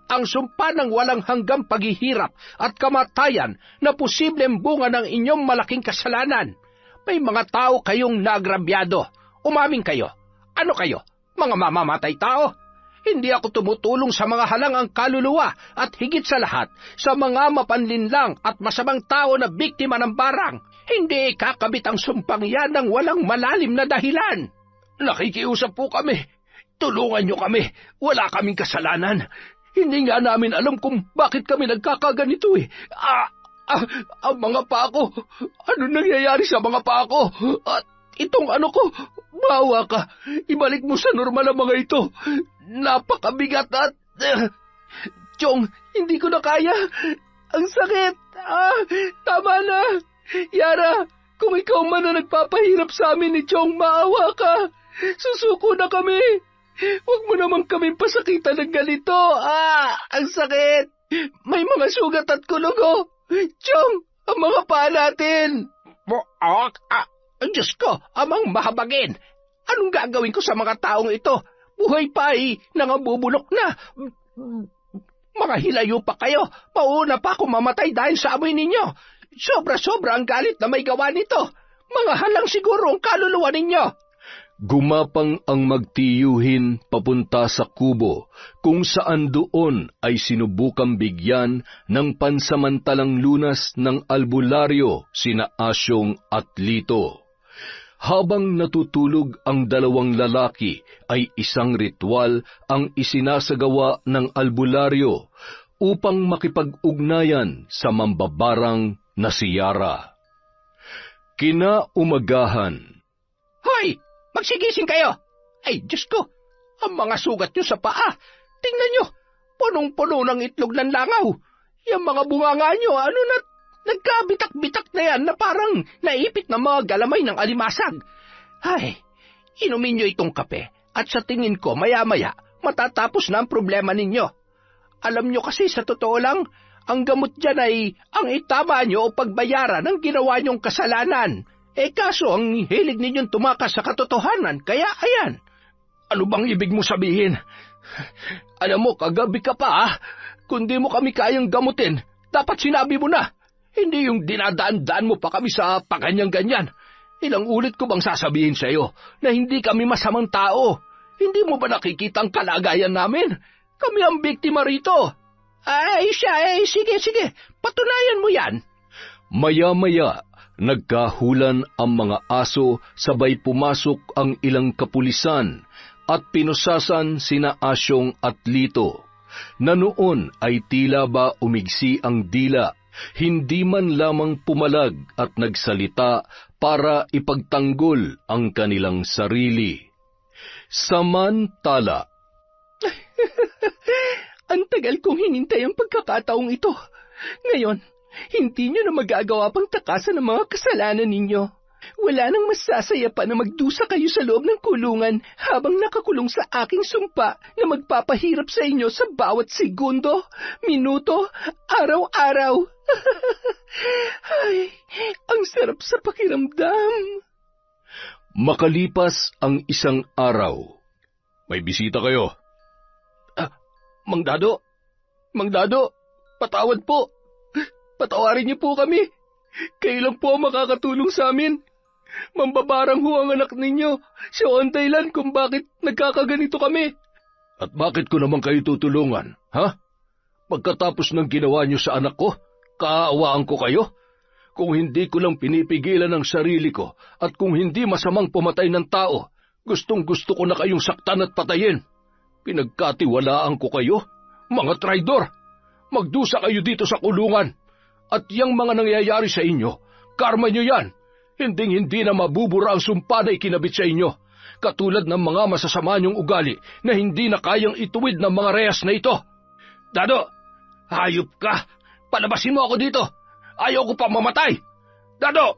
Ang sumpa ng walang hanggang paghihirap at kamatayan na posibleng bunga ng inyong malaking kasalanan. May mga tao kayong naagrabyado. Umamin kayo. Ano kayo? Mga mamamatay tao? Hindi ako tumutulong sa mga halangang kaluluwa at higit sa lahat, sa mga mapanlinlang at masamang tao na biktima ng barang. Hindi ikakabit ang sumpang yan ng walang malalim na dahilan. Nakikiusap po kami. Tulungan niyo kami. Wala kaming kasalanan. Hindi nga namin alam kung bakit kami nagkakaganito eh. Ang mga paa ko. Ano nangyayari sa mga paa ko? At itong ano ko, bawa ka. Ibalik mo sa normal ang mga ito. Napakabigat at... Chong, hindi ko na kaya. Ang sakit. Tama na. Yara, kung ikaw man na nagpapahirap sa amin ni Chong, maawa ka. Susuko na kami. Huwag mo naman kaming pasakitan ng ganito. Ang sakit. May mga sugat at kulugo. Chong, ang mga paa natin. Diyos ko, amang mahabagin. Anong gagawin ko sa mga taong ito? Buhay pa nangabubulok na. Mga hilayo pa kayo. Pauna pa ako mamatay dahil sa amoy ninyo. Sobra-sobra ang galit na may gawa nito. Mga halang siguro ang kaluluwa ninyo. Gumapang ang magtiyuhin papunta sa kubo, kung saan doon ay sinubukang bigyan ng pansamantalang lunas ng albularyo sina Asyong at Lito. Habang natutulog ang dalawang lalaki, ay isang ritual ang isinasagawa ng albularyo upang makipag-ugnayan sa mambabarang na si Yara. Kinaumagahan. Hoy! Magsigising kayo! Ay, Diyos ko! Ang mga sugat nyo sa paa! Tingnan nyo! Punong-puno ng itlog ng langaw! Yung mga bunganga nyo, nagkabitak-bitak na yan na parang naipit na mga galamay ng alimasag. Ay, inumin nyo itong kape at sa tingin ko maya-maya matatapos na ang problema ninyo. Alam nyo kasi sa totoo lang, ang gamot dyan ay ang itama nyo o pagbayaran ng ginawa nyong kasalanan. Kaso ang hilig ninyong tumakas sa katotohanan, kaya ayan. Ano bang ibig mo sabihin? Alam mo, kagabi ka pa Kung di mo kami kayang gamutin, dapat sinabi mo na. Hindi yung dinadaan-daan mo pa kami sa paganyan-ganyan. Ilang ulit ko bang sasabihin sa iyo na hindi kami masamang tao? Hindi mo ba nakikita ang kalagayan namin? Kami ang biktima rito. Sige, patunayan mo yan. Maya-maya, nagkahulan ang mga aso, sabay pumasok ang ilang kapulisan at pinusasan sina Asyong at Lito, na noon ay tila ba umigsi ang dila, hindi man lamang pumalag at nagsalita para ipagtanggol ang kanilang sarili. Samantala, ang tagal kong hinintay ang pagkakataong ito. Ngayon, hindi nyo na magagawa pang takasan ang mga kasalanan ninyo. Wala nang masasaya pa na magdusa kayo sa loob ng kulungan habang nakakulong sa aking sumpa na magpapahirap sa inyo sa bawat segundo, minuto, araw-araw. Ay, ang sarap sa pakiramdam. Makalipas ang isang araw. May bisita kayo. Mang Dado, patawad po. Patawarin niyo po kami. Kayo lang po ang makakatulong sa amin. Mambabarang ho ang anak ninyo. Siya ang dahilan kung bakit nagkakaganito kami. At bakit ko naman kayo tutulungan, ha? Pagkatapos ng ginawa niyo sa anak ko, kaawaan ko kayo? Kung hindi ko lang pinipigilan ang sarili ko at kung hindi masamang pumatay ng tao, gustong-gusto ko na kayong saktan at patayin. Pinagkatiwalaan ko kayo, mga traidor. Magdusa kayo dito sa kulungan. At yang mga nangyayari sa inyo, karma nyo yan. Hinding-hindi na mabubura ang sumpa na ikinabit sa inyo, katulad ng mga masasama niyong ugali na hindi na kayang ituwid ng mga rehas na ito. Dado, hayop ka! Palabasin mo ako dito! Ayaw ko pa mamatay! Dado,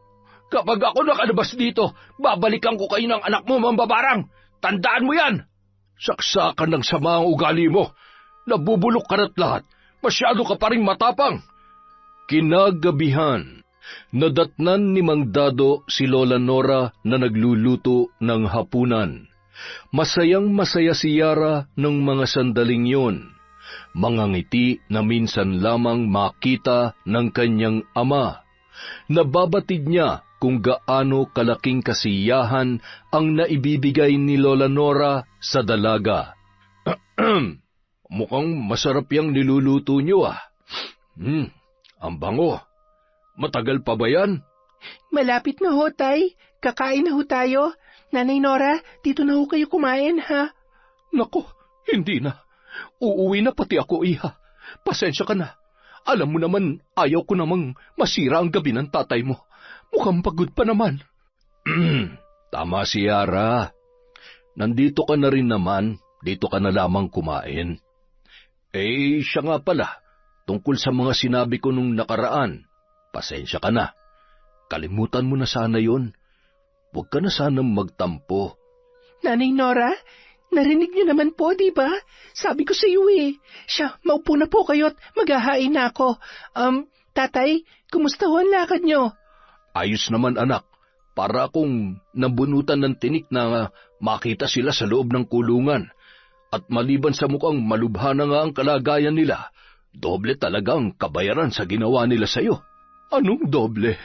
kapag ako nakalabas dito, babalikan ko kayo ng anak mo, mambabarang! Tandaan mo yan! Saksakan ng sama ang ugali mo! Nabubulok ka na't lahat! Masyado ka pa rin matapang! Kinagabihan, nadatnan ni Mang Dado si Lola Nora na nagluluto ng hapunan. Masayang-masaya si Yara ng mga sandaling yun. Mga ngiti na minsan lamang makita ng kanyang ama. Nababatid niya kung gaano kalaking kasiyahan ang naibibigay ni Lola Nora sa dalaga. Mukhang masarap yung niluluto niyo ah. Ang bango. Matagal pa ba yan? Malapit na ho, Tay. Kakain na ho tayo. Nanay Nora, dito na ho kayo kumain, ha? Nako, hindi na. Uuwi na pati ako, iha. Pasensya ka na. Alam mo naman, ayaw ko namang masira ang gabi ng tatay mo. Mukhang pagod pa naman. Tama si Yara. Nandito ka na rin naman. Dito ka na lamang kumain. Siya nga pala. Tungkol sa mga sinabi ko nung nakaraan, pasensya ka na. Kalimutan mo na sana yon. Huwag ka na sanang magtampo. Nanay Nora, narinig niyo naman po, di ba? Sabi ko sa iyo Siya, maupo na po kayo at maghahain na ako. Tatay, kumusta ho ang lakad niyo? Ayos naman anak. Para akong nabunutan ng tinik na makita sila sa loob ng kulungan. At maliban sa mukhang malubha na nga ang kalagayan nila, doble talagang kabayaran sa ginawa nila sa'yo. Anong doble?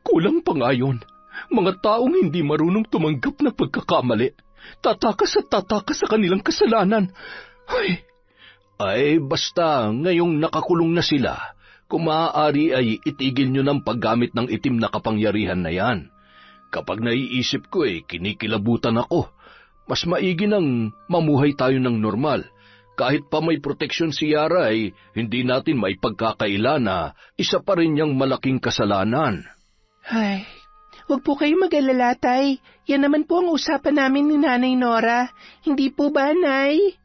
Kulang pa nga yun. Mga taong hindi marunong tumanggap na pagkakamali. Tatakas at tatakas sa kanilang kasalanan. Basta ngayong nakakulong na sila, kung maaari ay itigil nyo ng paggamit ng itim na kapangyarihan na yan. Kapag naiisip ko kinikilabutan ako. Mas maigi nang mamuhay tayo ng normal. Kahit pa may proteksyon si Yara hindi natin may pagkakaila na isa pa rin niyang malaking kasalanan. Huwag po kayo mag-alala, Tay. Yan naman po ang usapan namin ni Nanay Nora. Hindi po ba, Nay?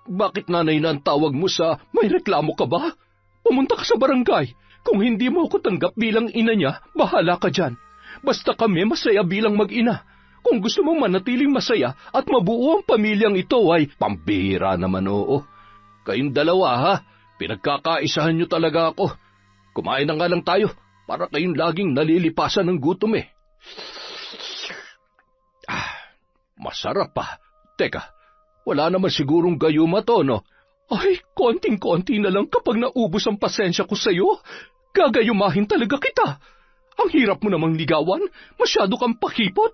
Bakit nanay na ang tawag mo sa may reklamo ka ba? Pumunta ka sa barangay. Kung hindi mo ako tanggap bilang ina niya, bahala ka dyan. Basta kami masaya bilang mag-ina. Kung gusto mong manatiling masaya at mabuo ang pamilyang ito pambihira naman oo. Kayong dalawa ha, pinagkakaisahan nyo talaga ako. Kumain na nga lang tayo para kayong laging nalilipasan ng gutom Masarap pa. Teka, wala naman sigurong gayuma to, no? Konting-konti na lang kapag naubos ang pasensya ko sa'yo. Gagayumahin talaga kita. Ang hirap mo namang ligawan, masyado kang pakipot.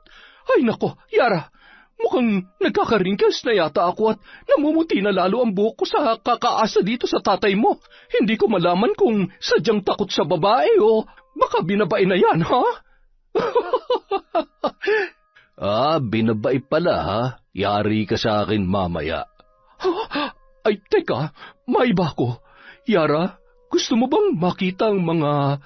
Nako, Yara, mukhang nagkaka-wrinkles na yata ako at namumuti na lalo ang buhok ko sa kakaasa dito sa tatay mo. Hindi ko malaman kung sadyang takot sa babae o baka binabae na yan, ha? Binabae pala, ha? Yari ka sa akin mamaya. Teka, may iba ko. Yara, gusto mo bang makita ang mga...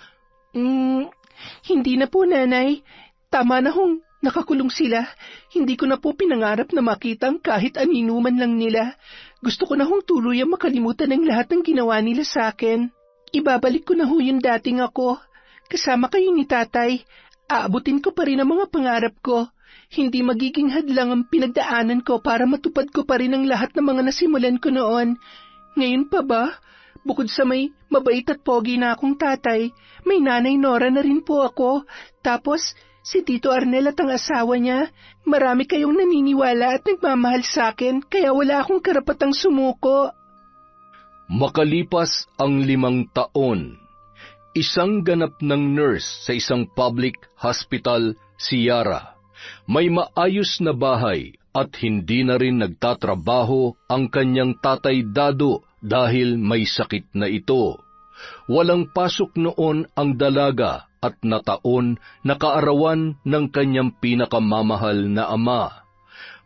Hindi na po, Nanay. Tama na hong nakakulong sila. Hindi ko na po pinangarap na makita ang kahit aninuman lang nila. Gusto ko na hong tuluyang makalimutan ang lahat ng ginawa nila sa akin. Ibabalik ko na ho yung dating ako. Kasama kayo ni Tatay. Aabutin ko pa rin ang mga pangarap ko. Hindi magiging hadlang ang pinagdaanan ko para matupad ko pa rin ang lahat ng mga nasimulan ko noon. Ngayon pa ba? Bukod sa may mabait at pogi na akong tatay, may Nanay Nora na rin po ako. Tapos, si Tito Arnel at ang asawa niya, marami kayong naniniwala at nagmamahal sa akin, kaya wala akong karapatang sumuko. Makalipas ang 5 taon, isang ganap ng nurse sa isang public hospital si Yara. May maayos na bahay at hindi na rin nagtatrabaho ang kanyang tatay Dado dahil may sakit na ito. Walang pasok noon ang dalaga at nataon na kaarawan ng kanyang pinakamamahal na ama.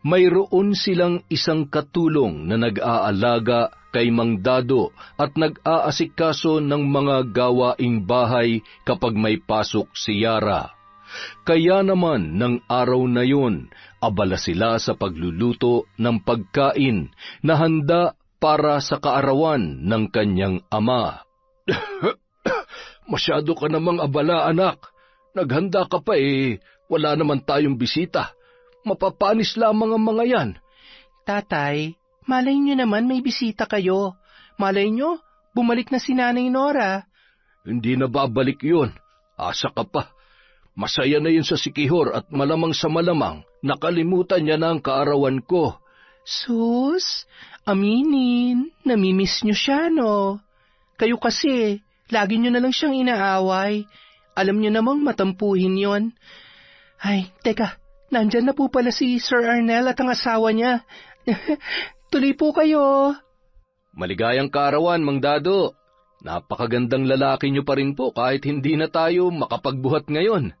Mayroon silang isang katulong na nag-aalaga kay Mang Dado at nag-aasikaso ng mga gawaing bahay kapag may pasok si Yara. Kaya naman ng araw na yun, abala sila sa pagluluto ng pagkain na handa para sa kaarawan ng kanyang ama. Masyado ka namang abala, anak. Naghanda ka pa wala naman tayong bisita. Mapapanis lamang ang mga yan. Tatay, malay nyo naman may bisita kayo. Malay nyo, bumalik na si Nanay Nora. Hindi na babalik yun. Asa ka pa. Masaya na yun sa Sikihor at malamang sa malamang nakalimutan niya na ang kaarawan ko. Sus, aminin, namimiss nyo siya, no? Kayo kasi, lagi nyo na lang siyang inaaway. Alam nyo namang matampuhin yon. Ay, teka, nandyan na po pala si Sir Arnel at ang asawa niya. Tuloy po kayo. Maligayang kaarawan, Mang Dado. Napakagandang lalaki niyo pa rin po kahit hindi na tayo makapagbuhat ngayon.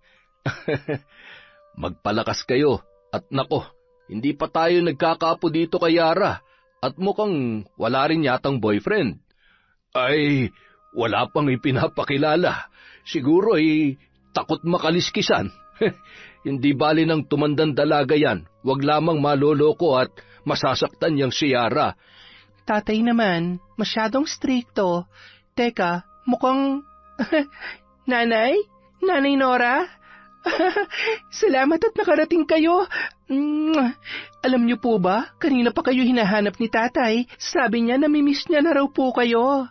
Magpalakas kayo. At nako, hindi pa tayo nagkakapo dito kay Yara at mukhang wala rin yatang boyfriend. Ay, wala pang ipinapakilala. Siguro takot makaliskisan. Hindi bali ng tumandang dalaga yan. Huwag lamang maloloko at masasaktan niyang si Yara. Tatay naman, masyadong strikto. Teka, mukhang... Nanay? Nanay Nora? Salamat at nakarating kayo. Alam niyo po ba, kanina pa kayo hinahanap ni tatay. Sabi niya namimiss niya na raw po kayo.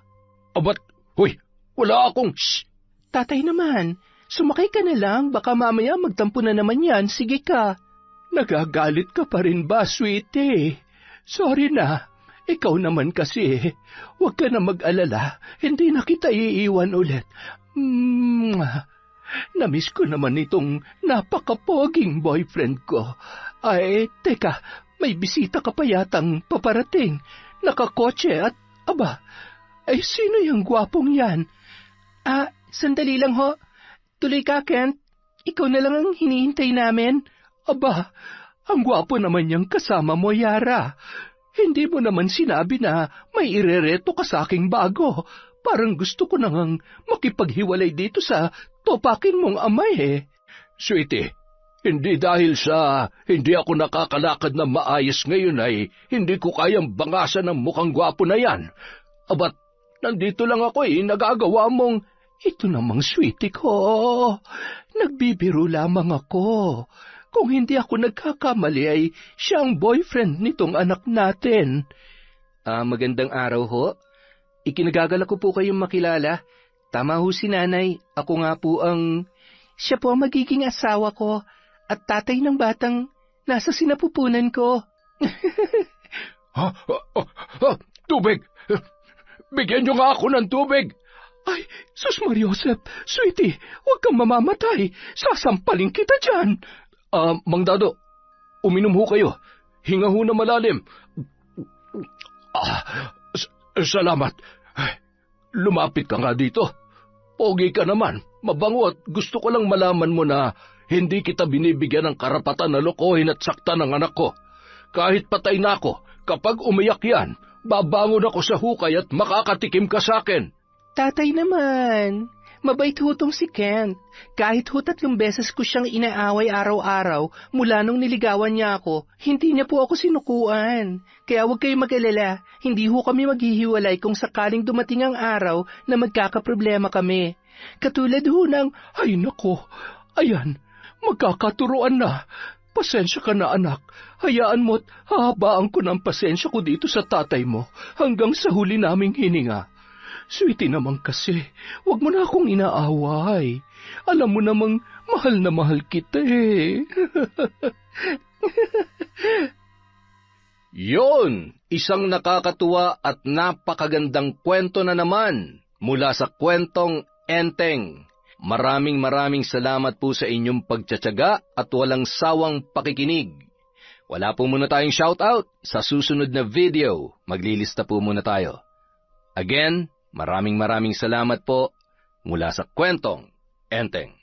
Abat, hoy, wala akong... Shh! Tatay naman, sumakay ka na lang, baka mamaya magtampo na naman yan, sige ka. Nagagalit ka pa rin ba, sweetie? Sorry na, ikaw naman kasi. Huwag ka na mag-alala, hindi na kita iiwan ulit. Namiss ko naman itong napakapoging boyfriend ko. Ay, teka, may bisita ka pa yatang paparating. Nakakotse at, aba, ay sino yung gwapong yan? Sandali lang ho. Tuloy ka, Kent. Ikaw na lang ang hinihintay namin. Aba, ang gwapo naman niyang kasama mo, Yara. Hindi mo naman sinabi na may irereto ka sa aking bago. Parang gusto ko nang makipaghiwalay dito sa topakin mong amay Sweetie, hindi dahil sa hindi ako nakakalakad na maayos ngayon ay hindi ko kayang bangasan ng mukhang gwapo na yan. Abat, nandito lang ako nagagawa mong... Ito namang sweetie ko. Nagbibiro lamang ako. Kung hindi ako nagkakamali ay siya ang boyfriend nitong anak natin. Magandang araw ho. Ikinagagala ko po kayong makilala. Tama ho si nanay. Ako nga po siya po ang magiging asawa ko at tatay ng batang nasa sinapupunan ko. Tubig! Bigyan niyo nga ako ng tubig! Ay, Sus Mariosep, sweetie, huwag kang mamamatay. Sasampalin kita dyan. Mang Dado, uminom ho kayo. Hinga ho na malalim. Salamat. Lumapit ka nga dito. Pogi ka naman, mabango at gusto ko lang malaman mo na hindi kita binibigyan ng karapatan na lokohin at saktan ng anak ko. Kahit patay na ako, kapag umiyak yan, babangon ako sa hukay at makakatikim ka sa akin. Tatay naman, mabait ho tong si Kent. Kahit ho 3 beses ko siyang inaaway araw-araw mula nung niligawan niya ako, hindi niya po ako sinukuan. Kaya huwag kayong mag-alala, hindi ho kami maghihiwalay kung sakaling dumating ang araw na magkakaproblema kami. Katulad ho ng, ay nako, ayan, magkakaturuan na. Pasensya ka na anak, hayaan mo't hahabaan ko ng pasensya ko dito sa tatay mo hanggang sa huli naming hininga. Sweetie naman kasi, wag mo na akong inaaway. Alam mo namang mahal na mahal kita Yon, isang nakakatuwa at napakagandang kwento na naman mula sa kwentong Enteng. Maraming salamat po sa inyong pagtsatsaga at walang sawang pakikinig. Wala po muna tayong shoutout. Sa susunod na video, maglilista po muna tayo. Again, maraming salamat po mula sa kwentong Enteng.